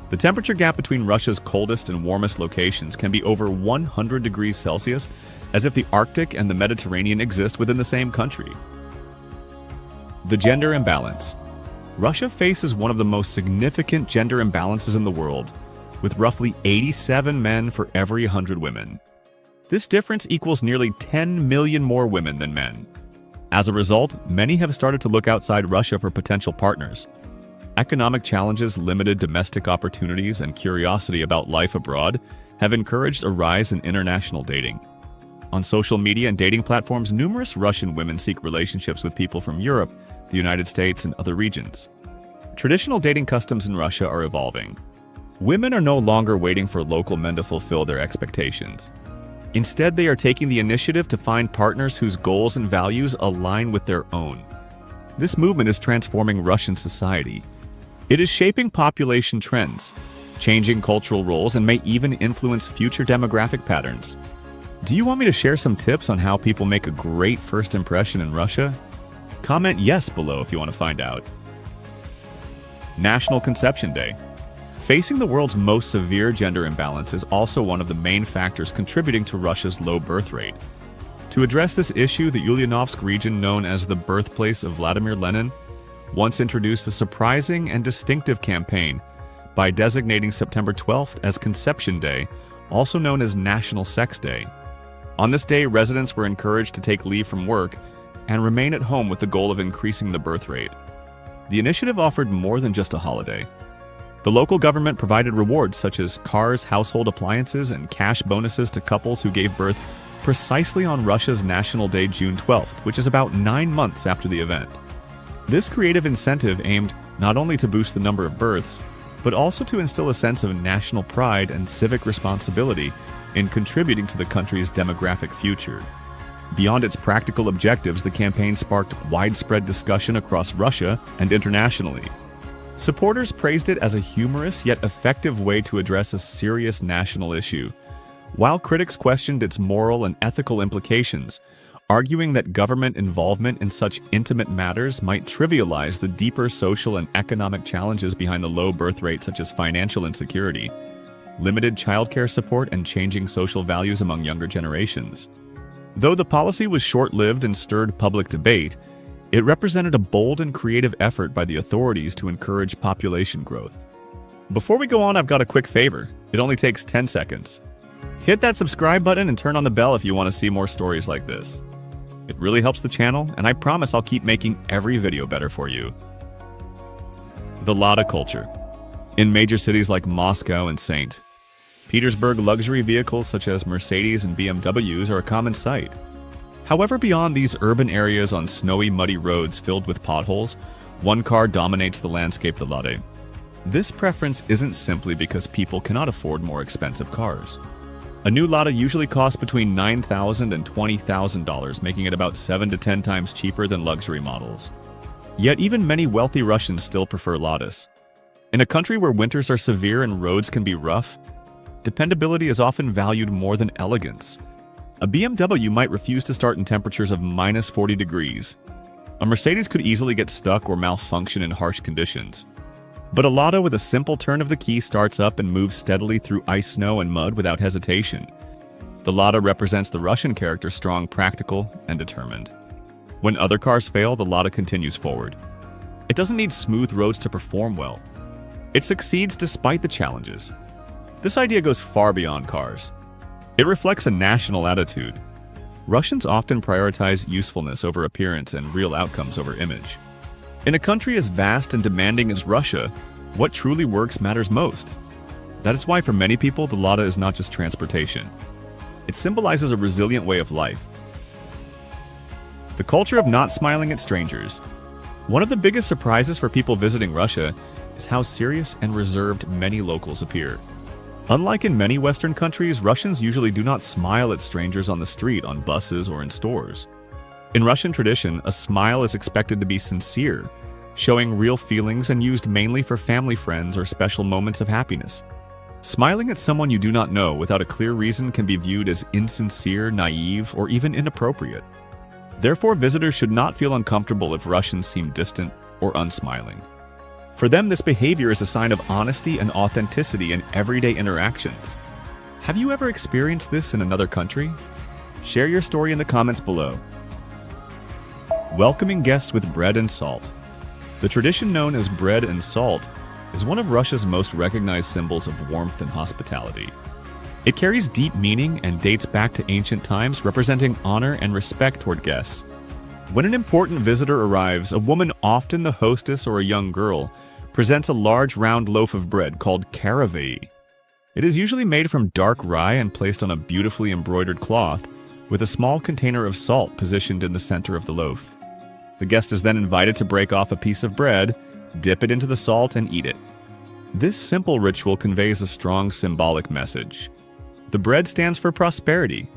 B: The temperature gap between Russia's coldest and warmest locations can be over 100 degrees Celsius, as if the Arctic and the Mediterranean exist within the same country. The gender imbalance. Russia faces one of the most significant gender imbalances in the world, with roughly 87 men for every 100 women. This difference equals nearly 10 million more women than men. As a result, many have started to look outside Russia for potential partners. Economic challenges, limited domestic opportunities, and curiosity about life abroad have encouraged a rise in international dating. On social media and dating platforms, numerous Russian women seek relationships with people from Europe, the United States, and other regions. Traditional dating customs in Russia are evolving. Women are no longer waiting for local men to fulfill their expectations. Instead, they are taking the initiative to find partners whose goals and values align with their own. This movement is transforming Russian society. It is shaping population trends, changing cultural roles, and may even influence future demographic patterns. Do you want me to share some tips on how people make a great first impression in Russia? Comment yes below if you want to find out. National Conception Day. Facing the world's most severe gender imbalance is also one of the main factors contributing to Russia's low birth rate. To address this issue, the Ulyanovsk region, known as the birthplace of Vladimir Lenin, once introduced a surprising and distinctive campaign by designating September 12th as Conception Day, also known as National Sex Day. On this day, residents were encouraged to take leave from work and remain at home with the goal of increasing the birth rate. The initiative offered more than just a holiday. The local government provided rewards such as cars, household appliances, and cash bonuses to couples who gave birth precisely on Russia's National Day, June 12th, which is about 9 months after the event. This creative incentive aimed not only to boost the number of births, but also to instill a sense of national pride and civic responsibility in contributing to the country's demographic future. Beyond its practical objectives, the campaign sparked widespread discussion across Russia and internationally. Supporters praised it as a humorous yet effective way to address a serious national issue, while critics questioned its moral and ethical implications, arguing that government involvement in such intimate matters might trivialize the deeper social and economic challenges behind the low birth rate, such as financial insecurity, limited childcare support, and changing social values among younger generations. Though the policy was short-lived and stirred public debate, it represented a bold and creative effort by the authorities to encourage population growth. Before we go on, I've got a quick favor. It only takes 10 seconds. Hit that subscribe button and turn on the bell if you want to see more stories like this. It really helps the channel, and I promise I'll keep making every video better for you. The Lada culture. In major cities like Moscow and St. Petersburg, luxury vehicles such as Mercedes and BMWs are a common sight. However, beyond these urban areas on snowy, muddy roads filled with potholes, one car dominates the landscape: the Lada. This preference isn't simply because people cannot afford more expensive cars. A new Lada usually costs between $9,000 and $20,000, making it about 7 to 10 times cheaper than luxury models. Yet even many wealthy Russians still prefer Ladas. In a country where winters are severe and roads can be rough, dependability is often valued more than elegance. A BMW might refuse to start in temperatures of minus 40 degrees. A Mercedes could easily get stuck or malfunction in harsh conditions. But a Lada with a simple turn of the key starts up and moves steadily through ice, snow, and mud without hesitation. The Lada represents the Russian character: strong, practical, and determined. When other cars fail, the Lada continues forward. It doesn't need smooth roads to perform well. It succeeds despite the challenges. This idea goes far beyond cars. It reflects a national attitude. Russians often prioritize usefulness over appearance and real outcomes over image. In a country as vast and demanding as Russia, what truly works matters most. That is why for many people, the lada is not just transportation. It symbolizes a resilient way of life. The culture of not smiling at strangers. One of the biggest surprises for people visiting Russia is how serious and reserved many locals appear. Unlike in many Western countries, Russians usually do not smile at strangers on the street, on buses, or in stores. In Russian tradition, a smile is expected to be sincere, showing real feelings and used mainly for family friends or special moments of happiness. Smiling at someone you do not know without a clear reason can be viewed as insincere, naive, or even inappropriate. Therefore, visitors should not feel uncomfortable if Russians seem distant or unsmiling. For them, this behavior is a sign of honesty and authenticity in everyday interactions. Have you ever experienced this in another country? Share your story in the comments below. Welcoming guests with bread and salt. The tradition known as bread and salt is one of Russia's most recognized symbols of warmth and hospitality. It carries deep meaning and dates back to ancient times, representing honor and respect toward guests. When an important visitor arrives, a woman, often the hostess or a young girl, presents a large round loaf of bread called karavai. It is usually made from dark rye and placed on a beautifully embroidered cloth, with a small container of salt positioned in the center of the loaf. The guest is then invited to break off a piece of bread, dip it into the salt, and eat it. This simple ritual conveys a strong symbolic message. The bread stands for prosperity,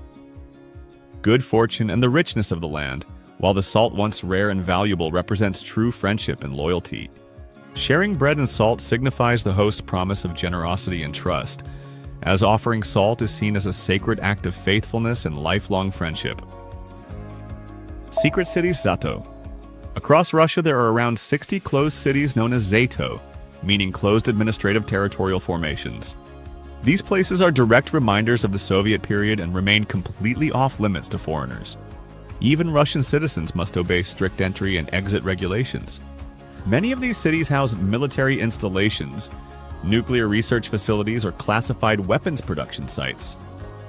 B: good fortune, and the richness of the land, while the salt, once rare and valuable, represents true friendship and loyalty. Sharing bread and salt signifies the host's promise of generosity and trust, as offering salt is seen as a sacred act of faithfulness and lifelong friendship. Secret cities Zato. Across Russia, there are around 60 closed cities known as Zato, meaning closed administrative territorial formations. These places are direct reminders of the Soviet period and remain completely off-limits to foreigners. Even Russian citizens must obey strict entry and exit regulations. Many of these cities house military installations, nuclear research facilities, or classified weapons production sites.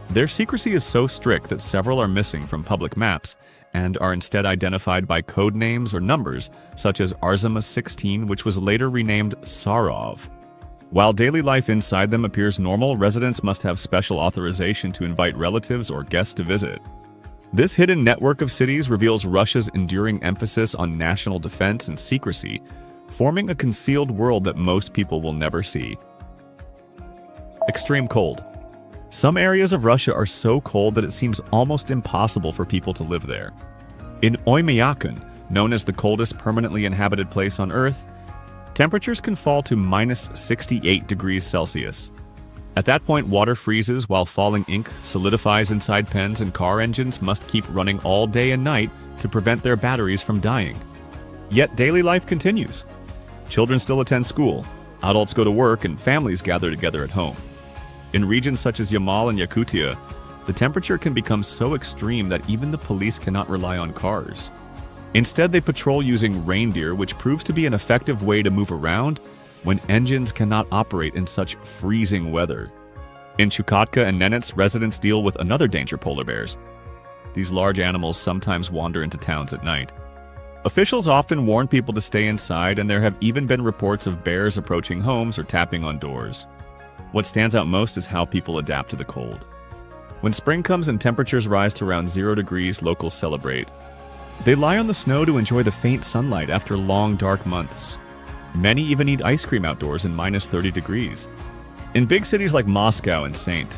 B: Their secrecy is so strict that several are missing from public maps and are instead identified by code names or numbers, such as Arzamas 16, which was later renamed Sarov. While daily life inside them appears normal, residents must have special authorization to invite relatives or guests to visit. This hidden network of cities reveals Russia's enduring emphasis on national defense and secrecy, forming a concealed world that most people will never see. Extreme cold. Some areas of Russia are so cold that it seems almost impossible for people to live there. In Oymyakon, known as the coldest permanently inhabited place on Earth, temperatures can fall to minus 68 degrees Celsius. At that point, water freezes while falling ink solidifies inside pens, and car engines must keep running all day and night to prevent their batteries from dying. Yet daily life continues. Children still attend school, adults go to work, and families gather together at home. In regions such as Yamal and Yakutia, the temperature can become so extreme that even the police cannot rely on cars. Instead, they patrol using reindeer, which proves to be an effective way to move around when engines cannot operate in such freezing weather. In Chukotka and Nenets, residents deal with another danger: polar bears. These large animals sometimes wander into towns at night. Officials often warn people to stay inside, and there have even been reports of bears approaching homes or tapping on doors. What stands out most is how people adapt to the cold. When spring comes and temperatures rise to around 0 degrees, locals celebrate. They lie on the snow to enjoy the faint sunlight after long, dark months. Many even eat ice cream outdoors in minus 30 degrees. In big cities like Moscow and St.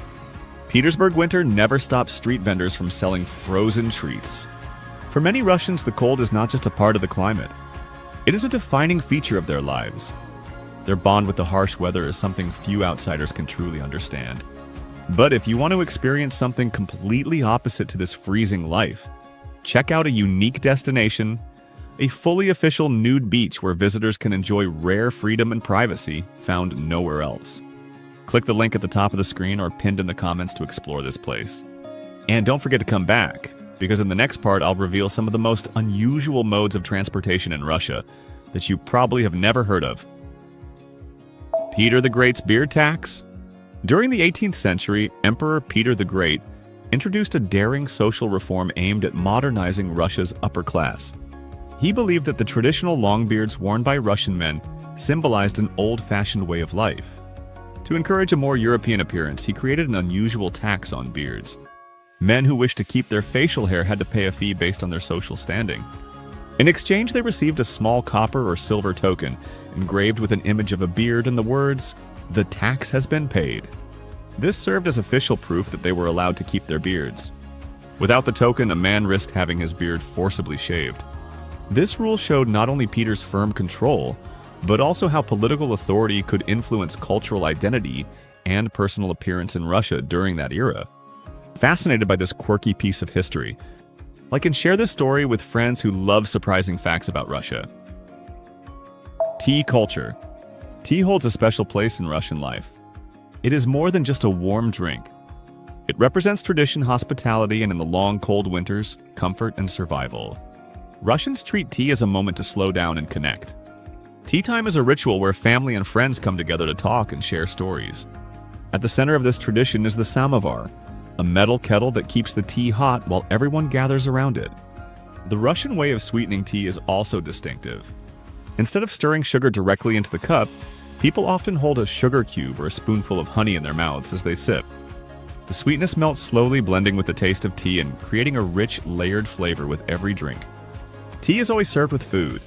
B: Petersburg, winter never stops street vendors from selling frozen treats. For many Russians, the cold is not just a part of the climate. It is a defining feature of their lives. Their bond with the harsh weather is something few outsiders can truly understand. But if you want to experience something completely opposite to this freezing life, check out a unique destination, a fully official nude beach where visitors can enjoy rare freedom and privacy found nowhere else. Click the link at the top of the screen or pinned in the comments to explore this place. And don't forget to come back, because in the next part I'll reveal some of the most unusual modes of transportation in Russia that you probably have never heard of. Peter the Great's beer tax? During the 18th century, Emperor Peter the Great introduced a daring social reform aimed at modernizing Russia's upper class. He believed that the traditional long beards worn by Russian men symbolized an old-fashioned way of life. To encourage a more European appearance, he created an unusual tax on beards. Men who wished to keep their facial hair had to pay a fee based on their social standing. In exchange, they received a small copper or silver token, engraved with an image of a beard and the words, "The tax has been paid." This served as official proof that they were allowed to keep their beards. Without the token, a man risked having his beard forcibly shaved. This rule showed not only Peter's firm control, but also how political authority could influence cultural identity and personal appearance in Russia during that era. Fascinated by this quirky piece of history, I can share this story with friends who love surprising facts about Russia. Tea culture. Tea holds a special place in Russian life. It is more than just a warm drink. It represents tradition, hospitality, and in the long, cold winters, comfort and survival. Russians treat tea as a moment to slow down and connect. Tea time is a ritual where family and friends come together to talk and share stories. At the center of this tradition is the samovar, a metal kettle that keeps the tea hot while everyone gathers around it. The Russian way of sweetening tea is also distinctive. Instead of stirring sugar directly into the cup, people often hold a sugar cube or a spoonful of honey in their mouths as they sip. The sweetness melts slowly, blending with the taste of tea and creating a rich, layered flavor with every drink. Tea is always served with food.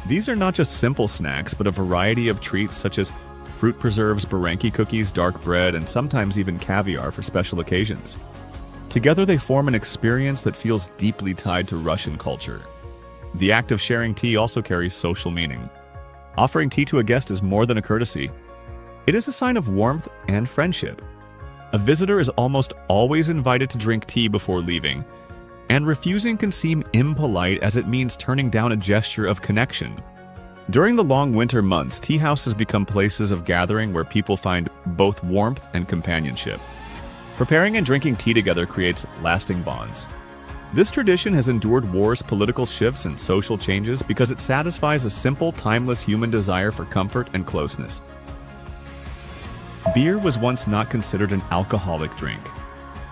B: These are not just simple snacks, but a variety of treats such as fruit preserves, baranki cookies, dark bread, and sometimes even caviar for special occasions. Together they form an experience that feels deeply tied to Russian culture. The act of sharing tea also carries social meaning. Offering tea to a guest is more than a courtesy. It is a sign of warmth and friendship. A visitor is almost always invited to drink tea before leaving, and refusing can seem impolite as it means turning down a gesture of connection. During the long winter months, tea houses become places of gathering where people find both warmth and companionship. Preparing and drinking tea together creates lasting bonds. This tradition has endured wars, political shifts, and social changes because it satisfies a simple, timeless human desire for comfort and closeness. Beer was once not considered an alcoholic drink.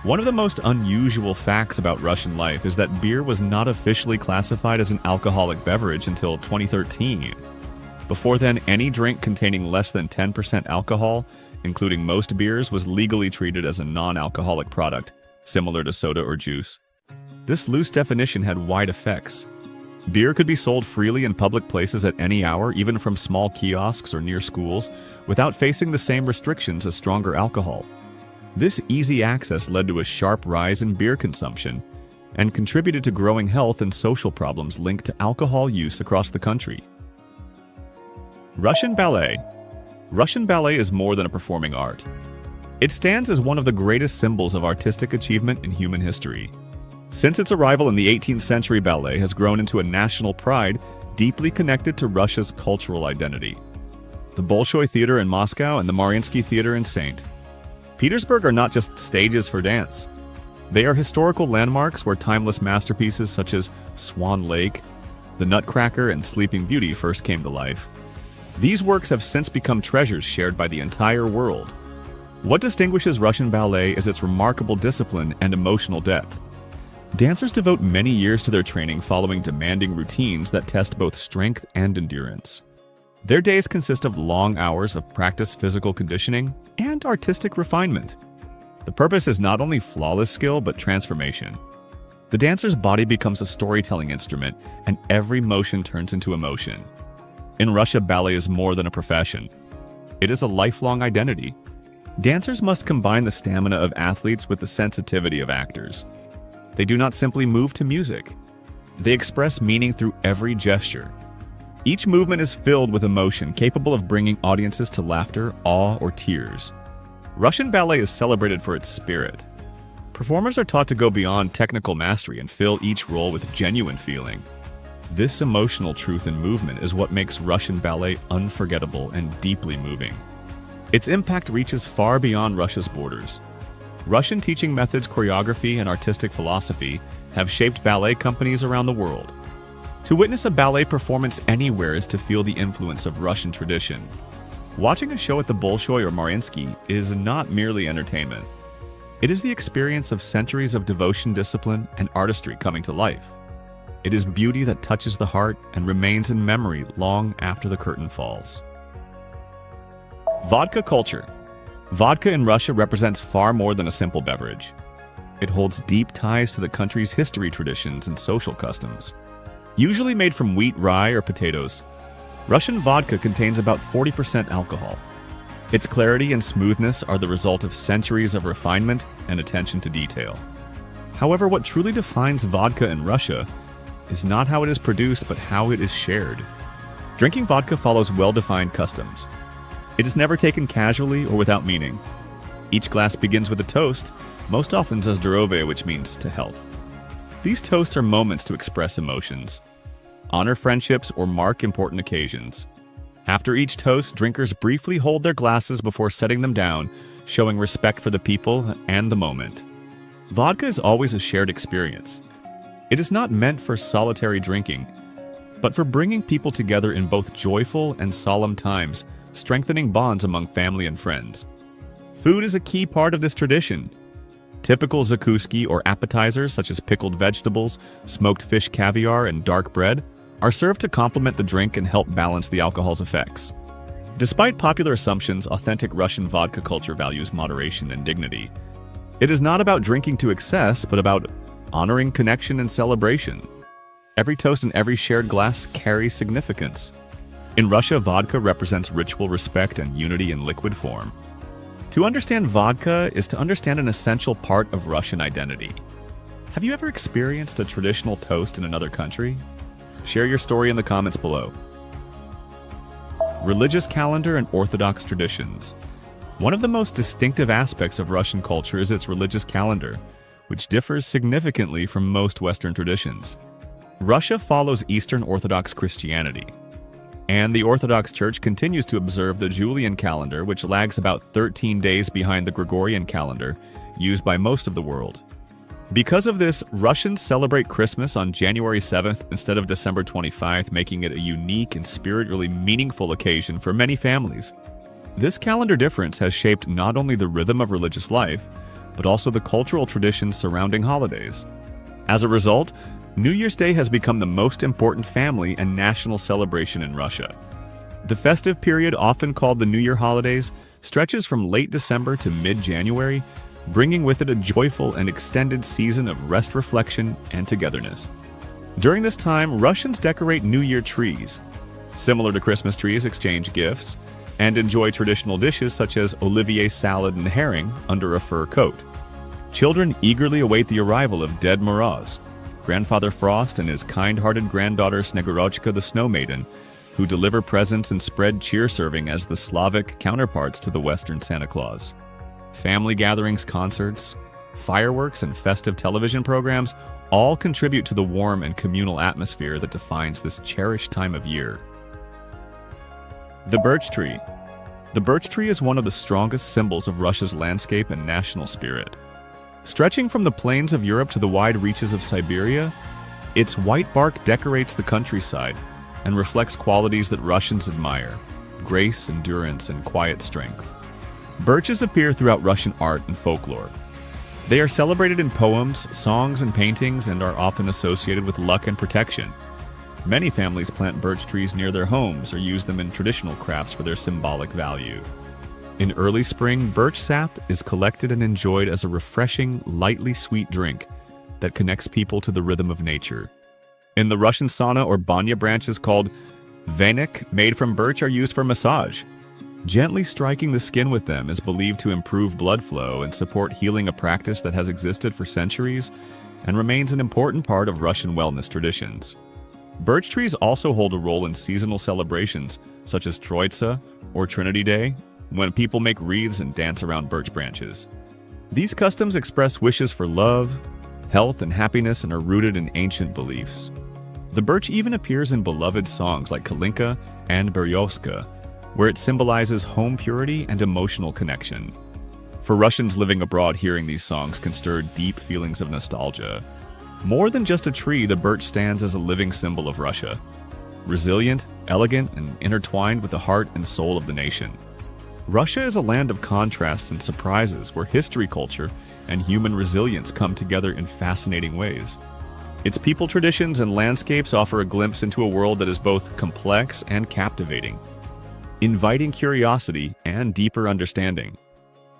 B: One of the most unusual facts about Russian life is that beer was not officially classified as an alcoholic beverage until 2013. Before then, any drink containing less than 10% alcohol, including most beers, was legally treated as a non-alcoholic product, similar to soda or juice. This loose definition had wide effects. Beer could be sold freely in public places at any hour, even from small kiosks or near schools, without facing the same restrictions as stronger alcohol. This easy access led to a sharp rise in beer consumption and contributed to growing health and social problems linked to alcohol use across the country. Russian ballet. Russian ballet is more than a performing art. It stands as one of the greatest symbols of artistic achievement in human history. Since its arrival in the 18th century, ballet has grown into a national pride deeply connected to Russia's cultural identity. The Bolshoi Theater in Moscow and the Mariinsky Theater in St. Petersburg are not just stages for dance. They are historical landmarks where timeless masterpieces such as Swan Lake, The Nutcracker, and Sleeping Beauty first came to life. These works have since become treasures shared by the entire world. What distinguishes Russian ballet is its remarkable discipline and emotional depth. Dancers devote many years to their training following demanding routines that test both strength and endurance. Their days consist of long hours of practice, physical conditioning, and artistic refinement. The purpose is not only flawless skill, but transformation. The dancer's body becomes a storytelling instrument, and every motion turns into emotion. In Russia, ballet is more than a profession. It is a lifelong identity. Dancers must combine the stamina of athletes with the sensitivity of actors. They do not simply move to music. They express meaning through every gesture. Each movement is filled with emotion, capable of bringing audiences to laughter, awe, or tears. Russian ballet is celebrated for its spirit. Performers are taught to go beyond technical mastery and fill each role with genuine feeling. This emotional truth in movement is what makes Russian ballet unforgettable and deeply moving. Its impact reaches far beyond Russia's borders. Russian teaching methods, choreography, and artistic philosophy have shaped ballet companies around the world. To witness a ballet performance anywhere is to feel the influence of Russian tradition. Watching a show at the Bolshoi or Mariinsky is not merely entertainment. It is the experience of centuries of devotion, discipline, and artistry coming to life. It is beauty that touches the heart and remains in memory long after the curtain falls. Vodka culture. Vodka in Russia represents far more than a simple beverage. It holds deep ties to the country's history, traditions, and social customs. Usually made from wheat, rye, or potatoes, Russian vodka contains about 40% alcohol. Its clarity and smoothness are the result of centuries of refinement and attention to detail. However, what truly defines vodka in Russia is not how it is produced, but how it is shared. Drinking vodka follows well-defined customs. It is never taken casually or without meaning. Each glass begins with a toast, most often za zdоровье, which means to health. These toasts are moments to express emotions, honor friendships, or mark important occasions. After each toast, drinkers briefly hold their glasses before setting them down, showing respect for the people and the moment. Vodka is always a shared experience. It is not meant for solitary drinking, but for bringing people together in both joyful and solemn times, strengthening bonds among family and friends. Food is a key part of this tradition. Typical zakuski or appetizers such as pickled vegetables, smoked fish caviar, and dark bread are served to complement the drink and help balance the alcohol's effects. Despite popular assumptions, authentic Russian vodka culture values moderation and dignity. It is not about drinking to excess, but about honoring connection and celebration. Every toast and every shared glass carries significance. In Russia, vodka represents ritual respect and unity in liquid form. To understand vodka is to understand an essential part of Russian identity. Have you ever experienced a traditional toast in another country? Share your story in the comments below. Religious calendar and Orthodox traditions. One of the most distinctive aspects of Russian culture is its religious calendar, which differs significantly from most Western traditions. Russia follows Eastern Orthodox Christianity, and the Orthodox Church continues to observe the Julian calendar, which lags about 13 days behind the Gregorian calendar, used by most of the world. Because of this, Russians celebrate Christmas on January 7th instead of December 25th, making it a unique and spiritually meaningful occasion for many families. This calendar difference has shaped not only the rhythm of religious life, but also the cultural traditions surrounding holidays. As a result, New Year's Day has become the most important family and national celebration in Russia. The festive period, often called the New Year holidays, stretches from late December to mid-January, bringing with it a joyful and extended season of rest, reflection, and togetherness. During this time, Russians decorate New Year trees. Similar to Christmas trees, exchange gifts, and enjoy traditional dishes such as Olivier salad and herring under a fur coat. Children eagerly await the arrival of Ded Moroz, Grandfather Frost, and his kind-hearted granddaughter Snegorochka the Snow Maiden, who deliver presents and spread cheer, serving as the Slavic counterparts to the Western Santa Claus. Family gatherings, concerts, fireworks, and festive television programs all contribute to the warm and communal atmosphere that defines this cherished time of year. The birch tree. The birch tree is one of the strongest symbols of Russia's landscape and national spirit. Stretching from the plains of Europe to the wide reaches of Siberia, its white bark decorates the countryside and reflects qualities that Russians admire: grace, endurance, and quiet strength. Birches appear throughout Russian art and folklore. They are celebrated in poems, songs, and paintings, and are often associated with luck and protection. Many families plant birch trees near their homes or use them in traditional crafts for their symbolic value. In early spring, birch sap is collected and enjoyed as a refreshing, lightly sweet drink that connects people to the rhythm of nature. In the Russian sauna or banya, branches called venik made from birch are used for massage. Gently striking the skin with them is believed to improve blood flow and support healing, a practice that has existed for centuries and remains an important part of Russian wellness traditions. Birch trees also hold a role in seasonal celebrations, such as Troitsa or Trinity Day, when people make wreaths and dance around birch branches. These customs express wishes for love, health, and happiness and are rooted in ancient beliefs. The birch even appears in beloved songs like Kalinka and Beryoska, where it symbolizes home purity and emotional connection. For Russians living abroad, hearing these songs can stir deep feelings of nostalgia. More than just a tree, the birch stands as a living symbol of Russia, resilient, elegant, and intertwined with the heart and soul of the nation. Russia is a land of contrasts and surprises, where history, culture, and human resilience come together in fascinating ways. Its people, traditions, and landscapes offer a glimpse into a world that is both complex and captivating, inviting curiosity and deeper understanding.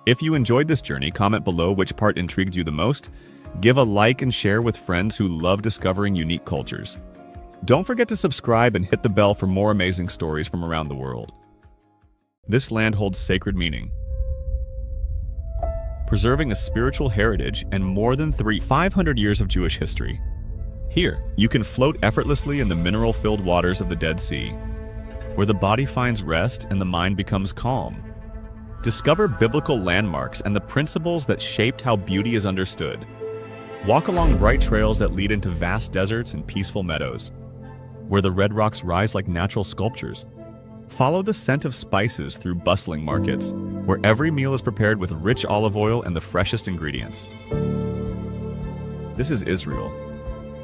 B: If you enjoyed this journey, comment below which part intrigued you the most. Give a like and share with friends who love discovering unique cultures. Don't forget to subscribe and hit the bell for more amazing stories from around the world. This land holds sacred meaning, preserving a spiritual heritage and more than 500 years of Jewish history. Here, you can float effortlessly in the mineral-filled waters of the Dead Sea, where the body finds rest and the mind becomes calm. Discover biblical landmarks and the principles that shaped how beauty is understood. Walk along bright trails that lead into vast deserts and peaceful meadows, where the red rocks rise like natural sculptures. Follow the scent of spices through bustling markets, where every meal is prepared with rich olive oil and the freshest ingredients. This is Israel.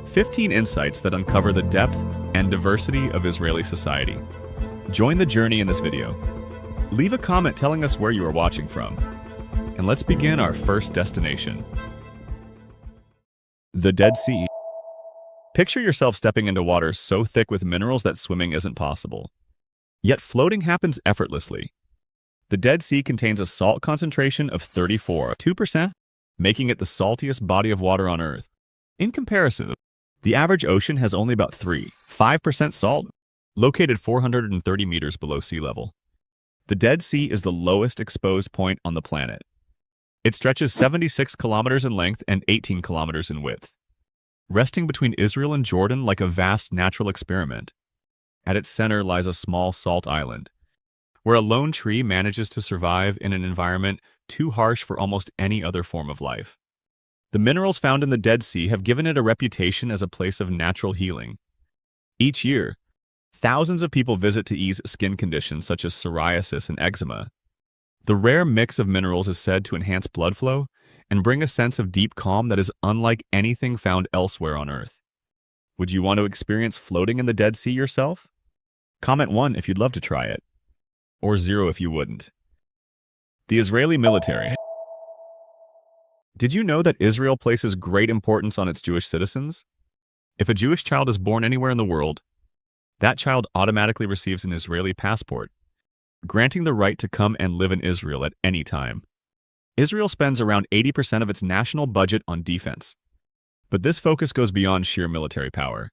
B: 15 insights that uncover the depth and diversity of Israeli society. Join the journey in this video. Leave a comment telling us where you are watching from. And let's begin our first destination. The Dead Sea. Picture yourself stepping into water so thick with minerals that swimming isn't possible. Yet floating happens effortlessly. The Dead Sea contains a salt concentration of 34.2%, making it the saltiest body of water on Earth. In comparison, the average ocean has only about 5% salt, located 430 meters below sea level. The Dead Sea is the lowest exposed point on the planet. It stretches 76 kilometers in length and 18 kilometers in width, resting between Israel and Jordan like a vast natural experiment. At its center lies a small salt island, where a lone tree manages to survive in an environment too harsh for almost any other form of life. The minerals found in the Dead Sea have given it a reputation as a place of natural healing. Each year, thousands of people visit to ease skin conditions such as psoriasis and eczema. The rare mix of minerals is said to enhance blood flow and bring a sense of deep calm that is unlike anything found elsewhere on Earth. Would you want to experience floating in the Dead Sea yourself? Comment 1 if you'd love to try it, or 0 if you wouldn't. The Israeli military. Did you know that Israel places great importance on its Jewish citizens? If a Jewish child is born anywhere in the world, that child automatically receives an Israeli passport, granting the right to come and live in Israel at any time. Israel spends around 80% of its national budget on defense, but this focus goes beyond sheer military power.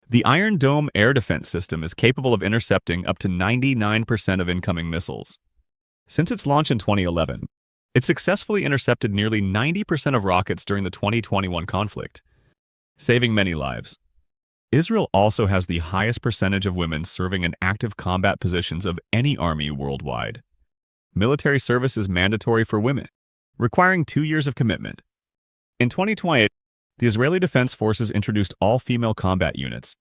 B: The Iron Dome air defense system is capable of intercepting up to 99% of incoming missiles. Since its launch in 2011, it successfully intercepted nearly 90% of rockets during the 2021 conflict, saving many lives. Israel also has the highest percentage of women serving in active combat positions of any army worldwide. Military service is mandatory for women, requiring 2 years of commitment. In 2020, the Israeli Defense Forces introduced all-female combat units,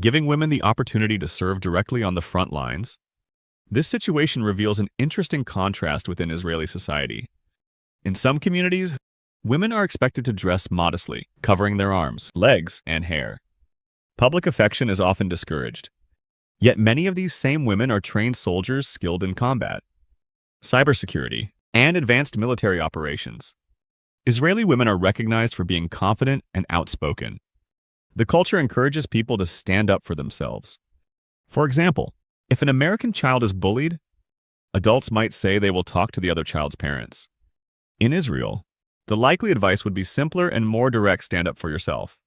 B: giving women the opportunity to serve directly on the front lines. This situation reveals an interesting contrast within Israeli society. In some communities, women are expected to dress modestly, covering their arms, legs, and hair. Public affection is often discouraged. Yet many of these same women are trained soldiers skilled in combat, cybersecurity, and advanced military operations. Israeli women are recognized for being confident and outspoken. The culture encourages people to stand up for themselves. For example, if an American child is bullied, adults might say they will talk to the other child's parents. In Israel, the likely advice would be simpler and more direct: stand up for yourself.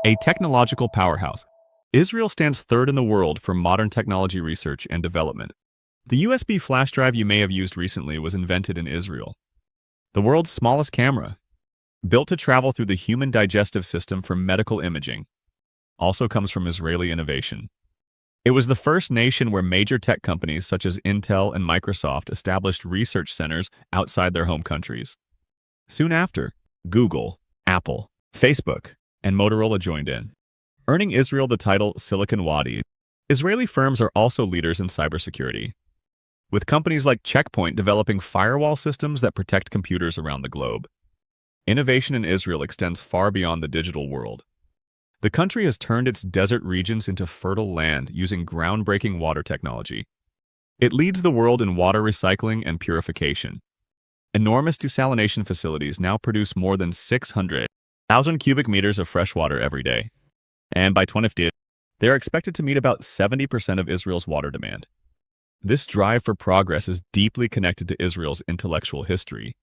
B: A technological powerhouse, Israel stands third in the world for modern technology research and development. The USB flash drive you may have used recently was invented in Israel. The world's smallest camera, built to travel through the human digestive system for medical imaging, also comes from Israeli innovation. It was the first nation where major tech companies such as Intel and Microsoft established research centers outside their home countries. Soon after, Google, Apple, Facebook, and Motorola joined in, earning Israel the title Silicon Wadi. Israeli firms are also leaders in cybersecurity, with companies like Check Point developing firewall systems that protect computers around the globe. Innovation in Israel extends far beyond the digital world. The country has turned its desert regions into fertile land using groundbreaking water technology. It leads the world in water recycling and purification. Enormous desalination facilities now produce more than 600,000 cubic meters of fresh water every day. And by 2050, they are expected to meet about 70% of Israel's water demand. This drive for progress is deeply connected to Israel's intellectual history.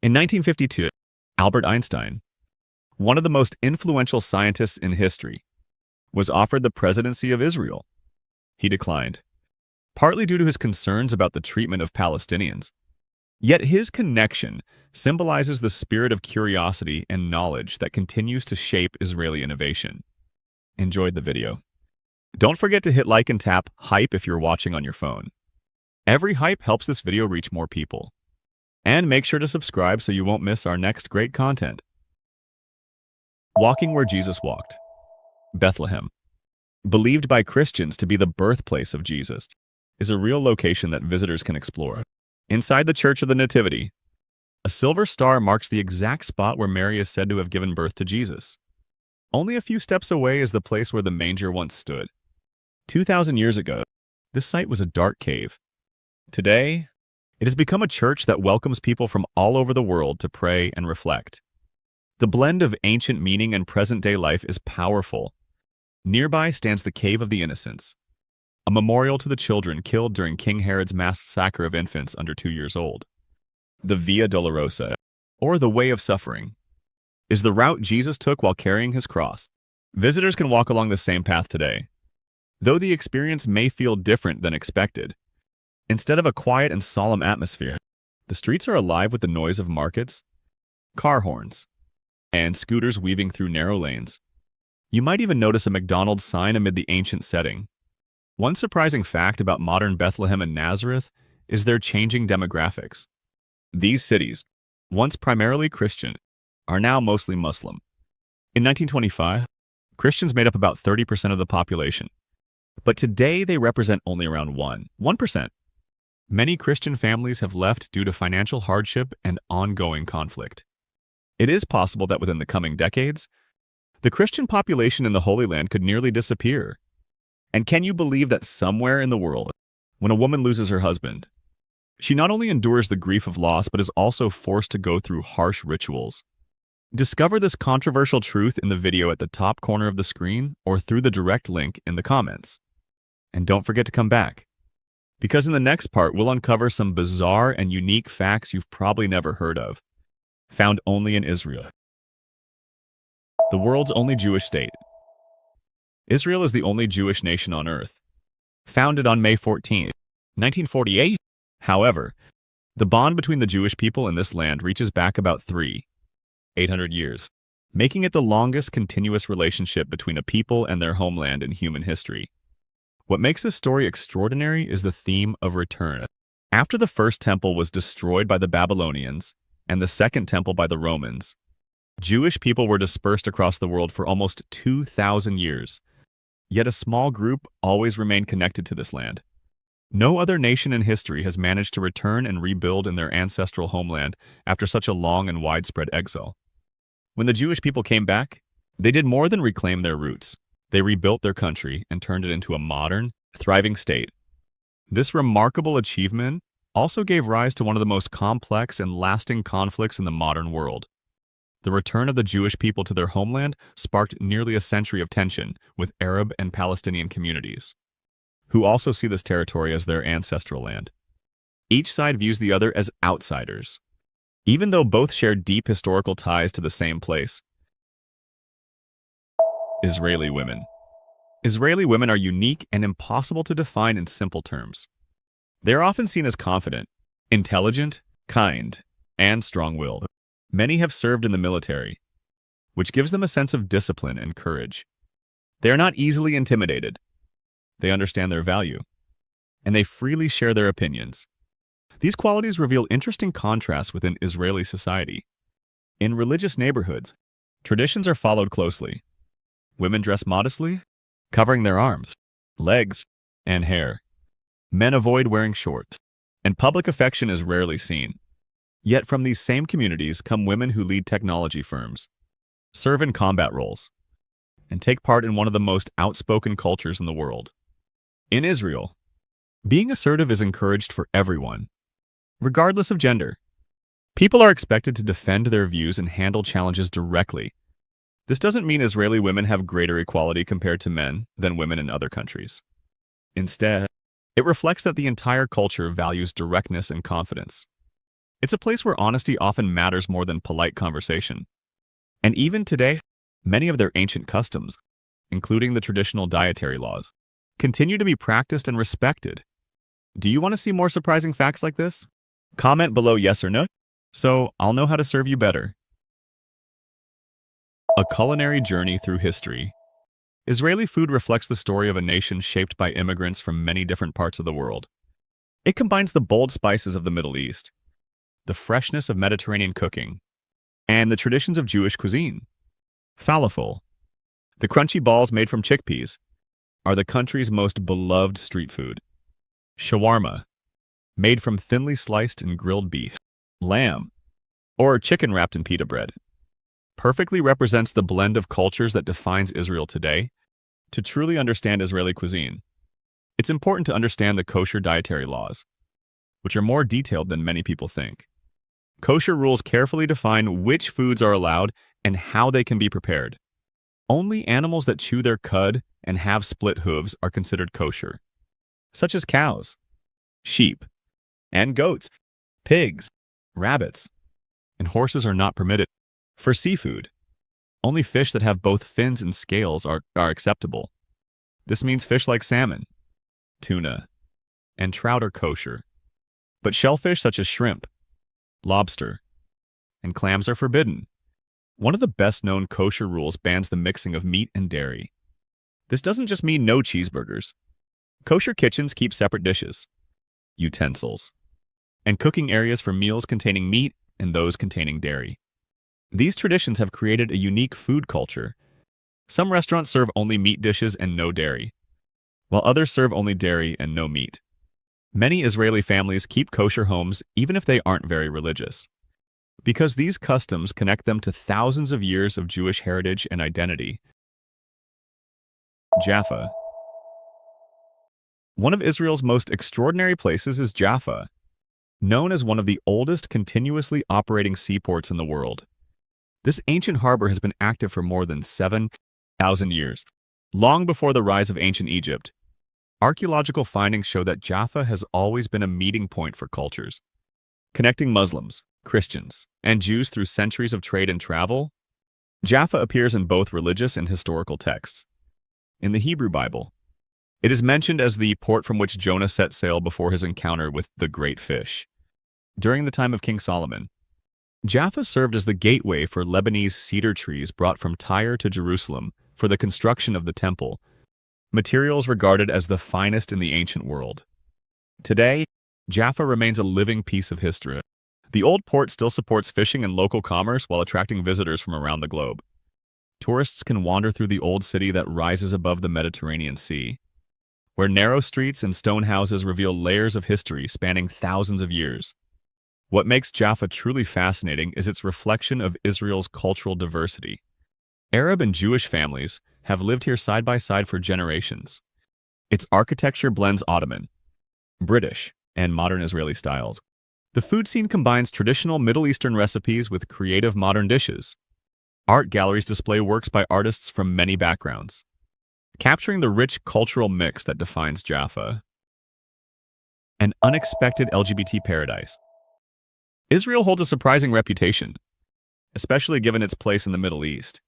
B: In 1952, Albert Einstein, one of the most influential scientists in history, was offered the presidency of Israel. He declined, partly due to his concerns about the treatment of Palestinians. Yet his connection symbolizes the spirit of curiosity and knowledge that continues to shape Israeli innovation. Enjoyed the video? Don't forget to hit like and tap hype if you're watching on your phone. Every hype helps this video reach more people. And make sure to subscribe so you won't miss our next great content. Walking where Jesus walked. Bethlehem, believed by Christians to be the birthplace of Jesus, is a real location that visitors can explore. Inside the Church of the Nativity, a silver star marks the exact spot where Mary is said to have given birth to Jesus. Only a few steps away is the place where the manger once stood. 2,000 years ago, this site was a dark cave. Today, it has become a church that welcomes people from all over the world to pray and reflect. The blend of ancient meaning and present-day life is powerful. Nearby stands the Cave of the Innocents, a memorial to the children killed during King Herod's massacre of infants under 2 years old. The Via Dolorosa, or the Way of Suffering, is the route Jesus took while carrying his cross. Visitors can walk along the same path today, though the experience may feel different than expected. Instead of a quiet and solemn atmosphere, the streets are alive with the noise of markets, car horns, and scooters weaving through narrow lanes. You might even notice a McDonald's sign amid the ancient setting. One surprising fact about modern Bethlehem and Nazareth is their changing demographics. These cities, once primarily Christian, are now mostly Muslim. In 1925, Christians made up about 30% of the population, but today they represent only around 1%. Many Christian families have left due to financial hardship and ongoing conflict. It is possible that within the coming decades, the Christian population in the Holy Land could nearly disappear. And can you believe that somewhere in the world, when a woman loses her husband, she not only endures the grief of loss but is also forced to go through harsh rituals? Discover this controversial truth in the video at the top corner of the screen or through the direct link in the comments. And don't forget to come back, because in the next part we'll uncover some bizarre and unique facts you've probably never heard of, found only in Israel. The world's only Jewish state. Israel is the only Jewish nation on earth. Founded on May 14, 1948, however, the bond between the Jewish people and this land reaches back about 800 years, making it the longest continuous relationship between a people and their homeland in human history. What makes this story extraordinary is the theme of return. After the first temple was destroyed by the Babylonians and the second temple by the Romans, Jewish people were dispersed across the world for almost 2,000 years. Yet a small group always remained connected to this land. No other nation in history has managed to return and rebuild in their ancestral homeland after such a long and widespread exile. When the Jewish people came back, they did more than reclaim their roots. They rebuilt their country and turned it into a modern, thriving state. This remarkable achievement also gave rise to one of the most complex and lasting conflicts in the modern world. The return of the Jewish people to their homeland sparked nearly a century of tension with Arab and Palestinian communities, who also see this territory as their ancestral land. Each side views the other as outsiders, even though both share deep historical ties to the same place. Israeli women. Israeli women are unique and impossible to define in simple terms. They are often seen as confident, intelligent, kind, and strong-willed. Many have served in the military, which gives them a sense of discipline and courage. They are not easily intimidated. They understand their value, and they freely share their opinions. These qualities reveal interesting contrasts within Israeli society. In religious neighborhoods, traditions are followed closely. Women dress modestly, covering their arms, legs, and hair. Men avoid wearing shorts, and public affection is rarely seen. Yet from these same communities come women who lead technology firms, serve in combat roles, and take part in one of the most outspoken cultures in the world. In Israel, being assertive is encouraged for everyone, regardless of gender. People are expected to defend their views and handle challenges directly. This doesn't mean Israeli women have greater equality compared to men than women in other countries. Instead, It reflects that the entire culture values directness and confidence. It's a place where honesty often matters more than polite conversation. And even today, many of their ancient customs, including the traditional dietary laws, continue to be practiced and respected. Do you want to see more surprising facts like this? Comment below yes or no, so I'll know how to serve you better. A culinary journey through history. Israeli food reflects the story of a nation shaped by immigrants from many different parts of the world. It combines the bold spices of the Middle East, the freshness of Mediterranean cooking, and the traditions of Jewish cuisine. Falafel, the crunchy balls made from chickpeas, are the country's most beloved street food. Shawarma, made from thinly sliced and grilled beef, lamb, or chicken wrapped in pita bread, perfectly represents the blend of cultures that defines Israel today. To truly understand Israeli cuisine, it's important to understand the kosher dietary laws, which are more detailed than many people think. Kosher rules carefully define which foods are allowed and how they can be prepared. Only animals that chew their cud and have split hooves are considered kosher, such as cows, sheep, and goats. Pigs, rabbits, and horses are not permitted. For seafood, only fish that have both fins and scales are acceptable. This means fish like salmon, tuna, and trout are kosher. But shellfish such as shrimp, lobster, and clams are forbidden. One of the best-known kosher rules bans the mixing of meat and dairy. This doesn't just mean no cheeseburgers. Kosher kitchens keep separate dishes, utensils, and cooking areas for meals containing meat and those containing dairy. These traditions have created a unique food culture. Some restaurants serve only meat dishes and no dairy, while others serve only dairy and no meat. Many Israeli families keep kosher homes even if they aren't very religious, because these customs connect them to thousands of years of Jewish heritage and identity. Jaffa. One of Israel's most extraordinary places is Jaffa, known as one of the oldest continuously operating seaports in the world. This ancient harbor has been active for more than 7,000 years. Long before the rise of ancient Egypt, archaeological findings show that Jaffa has always been a meeting point for cultures, connecting Muslims, Christians, and Jews through centuries of trade and travel. Jaffa appears in both religious and historical texts. In the Hebrew Bible, it is mentioned as the port from which Jonah set sail before his encounter with the great fish. During the time of King Solomon, Jaffa served as the gateway for Lebanese cedar trees brought from Tyre to Jerusalem for the construction of the temple, materials regarded as the finest in the ancient world. Today, Jaffa remains a living piece of history. The old port still supports fishing and local commerce while attracting visitors from around the globe. Tourists can wander through the old city that rises above the Mediterranean Sea, where narrow streets and stone houses reveal layers of history spanning thousands of years. What makes Jaffa truly fascinating is its reflection of Israel's cultural diversity. Arab and Jewish families have lived here side by side for generations. Its architecture blends Ottoman, British, and modern Israeli styles. The food scene combines traditional Middle Eastern recipes with creative modern dishes. Art galleries display works by artists from many backgrounds, capturing the rich cultural mix that defines Jaffa. An unexpected LGBT paradise. Israel holds a surprising reputation, especially given its place in the Middle East.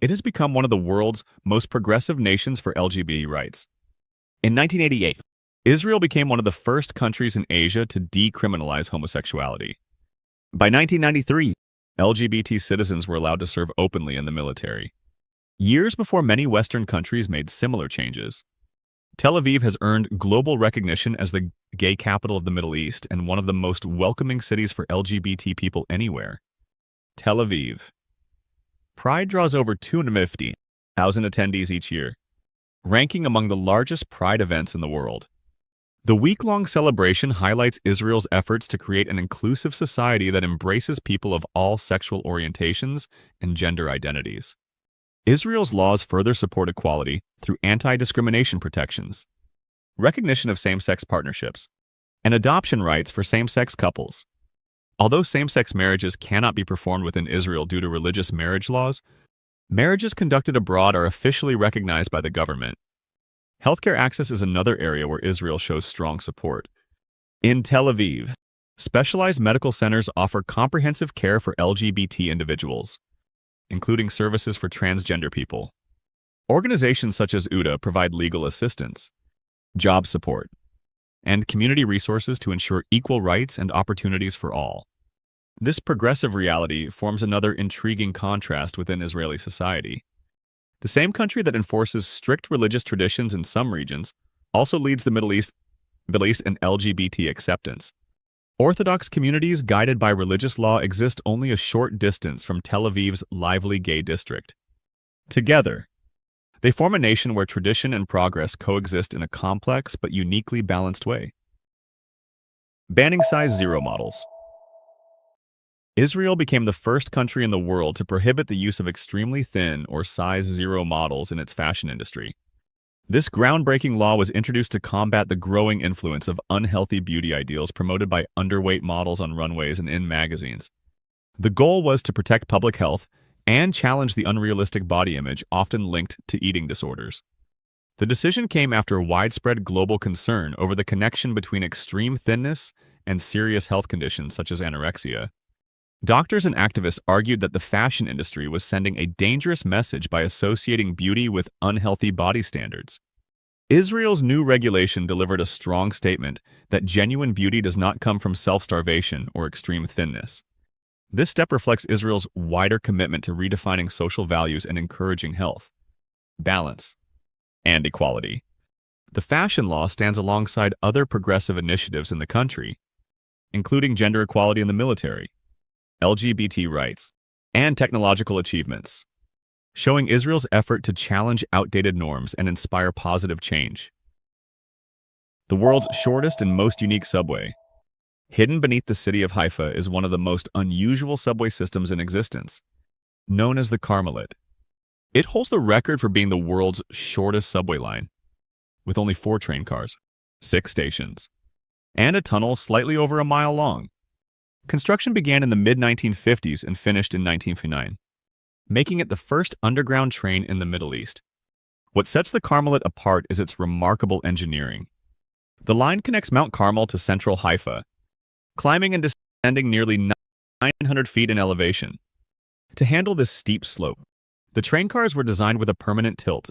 B: It has become one of the world's most progressive nations for LGBT rights. In 1988, Israel became one of the first countries in Asia to decriminalize homosexuality. By 1993, LGBT citizens were allowed to serve openly in the military. Years before many Western countries made similar changes. Tel Aviv has earned global recognition as the gay capital of the Middle East and one of the most welcoming cities for LGBT people anywhere. Tel Aviv. Pride draws over 250,000 attendees each year, ranking among the largest Pride events in the world. The week-long celebration highlights Israel's efforts to create an inclusive society that embraces people of all sexual orientations and gender identities. Israel's laws further support equality through anti-discrimination protections, recognition of same-sex partnerships, and adoption rights for same-sex couples. Although same-sex marriages cannot be performed within Israel due to religious marriage laws, marriages conducted abroad are officially recognized by the government. Healthcare access is another area where Israel shows strong support. In Tel Aviv, specialized medical centers offer comprehensive care for LGBT individuals, including services for transgender people. Organizations such as UDA provide legal assistance, job support, and community resources to ensure equal rights and opportunities for all. This progressive reality forms another intriguing contrast within Israeli society. The same country that enforces strict religious traditions in some regions also leads the Middle East in LGBT acceptance. Orthodox communities guided by religious law exist only a short distance from Tel Aviv's lively gay district. Together, they form a nation where tradition and progress coexist in a complex but uniquely balanced way. Banning size zero models. Israel became the first country in the world to prohibit the use of extremely thin or size zero models in its fashion industry. This groundbreaking law was introduced to combat the growing influence of unhealthy beauty ideals promoted by underweight models on runways and in magazines. The goal was to protect public health and challenge the unrealistic body image often linked to eating disorders. The decision came after widespread global concern over the connection between extreme thinness and serious health conditions such as anorexia. Doctors and activists argued that the fashion industry was sending a dangerous message by associating beauty with unhealthy body standards. Israel's new regulation delivered a strong statement that genuine beauty does not come from self-starvation or extreme thinness. This step reflects Israel's wider commitment to redefining social values and encouraging health, balance, and equality. The fashion law stands alongside other progressive initiatives in the country, including gender equality in the military, LGBT rights, and technological achievements, showing Israel's effort to challenge outdated norms and inspire positive change. The world's shortest and most unique subway, hidden beneath the city of Haifa, is one of the most unusual subway systems in existence, known as the Carmelit. It holds the record for being the world's shortest subway line, with only 4 train cars, 6 stations, and a tunnel slightly over a mile long. Construction began in the mid-1950s and finished in 1959, making it the first underground train in the Middle East. What sets the Carmelit apart is its remarkable engineering. The line connects Mount Carmel to central Haifa, climbing and descending nearly 900 feet in elevation. To handle this steep slope, the train cars were designed with a permanent tilt,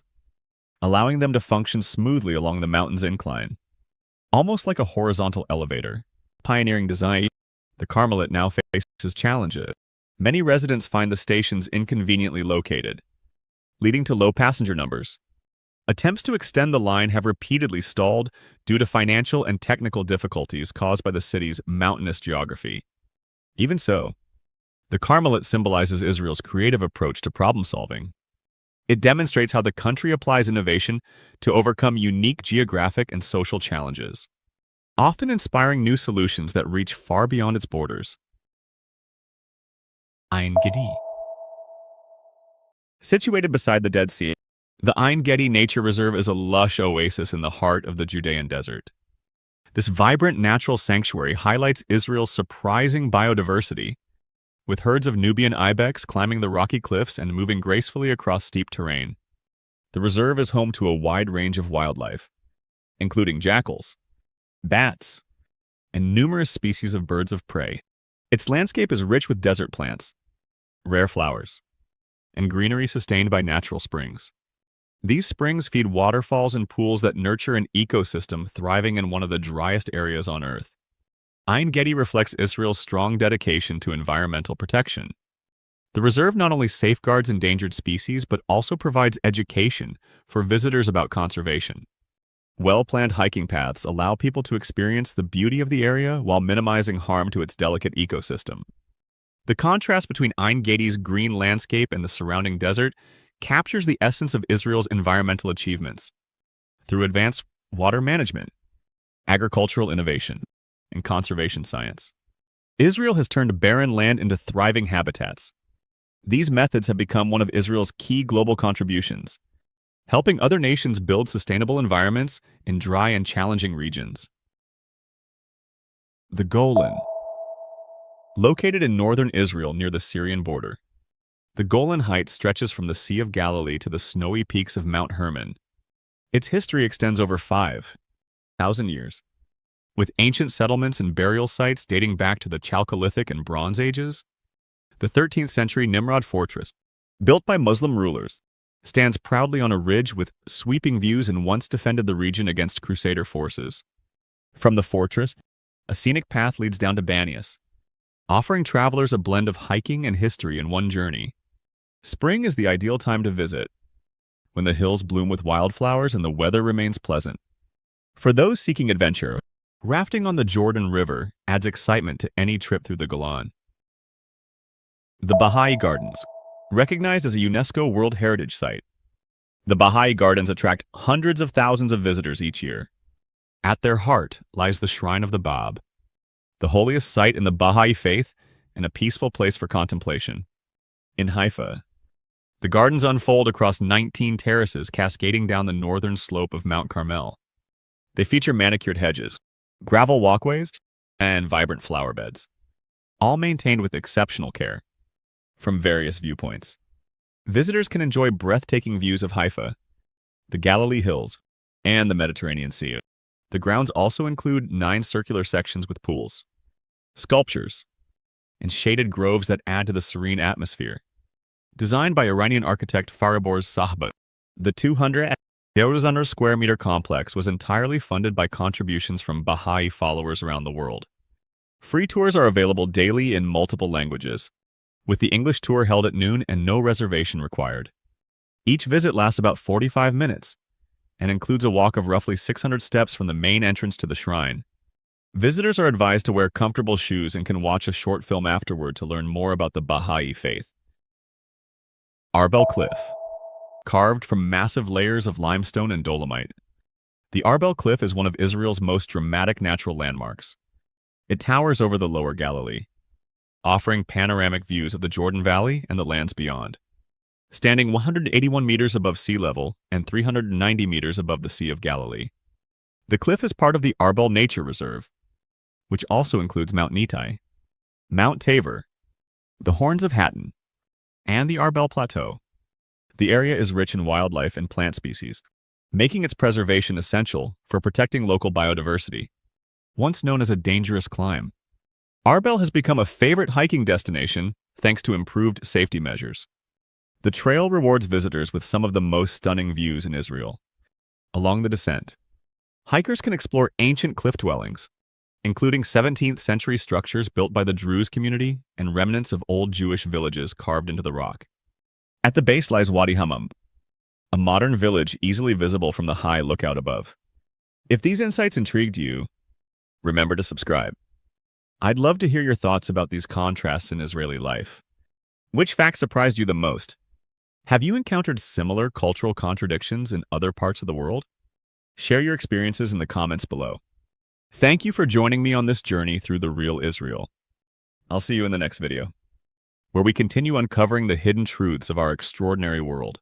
B: allowing them to function smoothly along the mountain's incline, almost like a horizontal elevator. Pioneering design, the Carmelit now faces challenges. Many residents find the stations inconveniently located, leading to low passenger numbers. Attempts to extend the line have repeatedly stalled due to financial and technical difficulties caused by the city's mountainous geography. Even so, the Carmelit symbolizes Israel's creative approach to problem-solving. It demonstrates how the country applies innovation to overcome unique geographic and social challenges, often inspiring new solutions that reach far beyond its borders. Ein Gedi. Situated beside the Dead Sea, the Ein Gedi Nature Reserve is a lush oasis in the heart of the Judean desert. This vibrant natural sanctuary highlights Israel's surprising biodiversity, with herds of Nubian ibex climbing the rocky cliffs and moving gracefully across steep terrain. The reserve is home to a wide range of wildlife, including jackals, bats, and numerous species of birds of prey. Its landscape is rich with desert plants, rare flowers, and greenery sustained by natural springs. These springs feed waterfalls and pools that nurture an ecosystem thriving in one of the driest areas on Earth. Ein Gedi reflects Israel's strong dedication to environmental protection. The reserve not only safeguards endangered species but also provides education for visitors about conservation. Well-planned hiking paths allow people to experience the beauty of the area while minimizing harm to its delicate ecosystem. The contrast between Ein Gedi's green landscape and the surrounding desert captures the essence of Israel's environmental achievements. Through advanced water management, agricultural innovation, and conservation science, Israel has turned barren land into thriving habitats. These methods have become one of Israel's key global contributions, helping other nations build sustainable environments in dry and challenging regions. The Golan. Located in northern Israel near the Syrian border, the Golan Heights stretches from the Sea of Galilee to the snowy peaks of Mount Hermon. Its history extends over 5,000 years, with ancient settlements and burial sites dating back to the Chalcolithic and Bronze Ages. The 13th century Nimrod fortress, built by Muslim rulers, stands proudly on a ridge with sweeping views and once defended the region against Crusader forces. From the fortress, a scenic path leads down to Banias, offering travelers a blend of hiking and history in one journey. Spring is the ideal time to visit, when the hills bloom with wildflowers and the weather remains pleasant. For those seeking adventure, rafting on the Jordan River adds excitement to any trip through the Golan. The Baha'i Gardens, recognized as a UNESCO World Heritage Site. The Baha'i Gardens attract hundreds of thousands of visitors each year. At their heart lies the Shrine of the Bab, the holiest site in the Baha'i faith and a peaceful place for contemplation. In Haifa, the gardens unfold across 19 terraces cascading down the northern slope of Mount Carmel. They feature manicured hedges, gravel walkways, and vibrant flower beds, all maintained with exceptional care. From various viewpoints, visitors can enjoy breathtaking views of Haifa, the Galilee Hills, and the Mediterranean Sea. The grounds also include 9 circular sections with pools, sculptures, and shaded groves that add to the serene atmosphere. Designed by Iranian architect Fariborz Sahba, the 200 square meter complex was entirely funded by contributions from Baha'i followers around the world. Free tours are available daily in multiple languages, with the English tour held at noon and no reservation required. Each visit lasts about 45 minutes and includes a walk of roughly 600 steps from the main entrance to the shrine. Visitors are advised to wear comfortable shoes and can watch a short film afterward to learn more about the Baha'i faith. Arbel Cliff, carved from massive layers of limestone and dolomite. The Arbel Cliff is one of Israel's most dramatic natural landmarks. It towers over the lower Galilee, offering panoramic views of the Jordan Valley and the lands beyond. Standing 181 meters above sea level and 390 meters above the Sea of Galilee. The cliff is part of the Arbel Nature Reserve, which also includes Mount Nitai, Mount Tabor, the Horns of Hattin, and the Arbel Plateau. The area is rich in wildlife and plant species, making its preservation essential for protecting local biodiversity. Once known as a dangerous climb, Arbel has become a favorite hiking destination thanks to improved safety measures. The trail rewards visitors with some of the most stunning views in Israel. Along the descent, hikers can explore ancient cliff dwellings, including 17th century structures built by the Druze community and remnants of old Jewish villages carved into the rock. At the base lies Wadi Hammam, a modern village easily visible from the high lookout above. If these insights intrigued you, remember to subscribe. I'd love to hear your thoughts about these contrasts in Israeli life. Which fact surprised you the most? Have you encountered similar cultural contradictions in other parts of the world? Share your experiences in the comments below. Thank you for joining me on this journey through the real Israel. I'll see you in the next video, where we continue uncovering the hidden truths of our extraordinary world.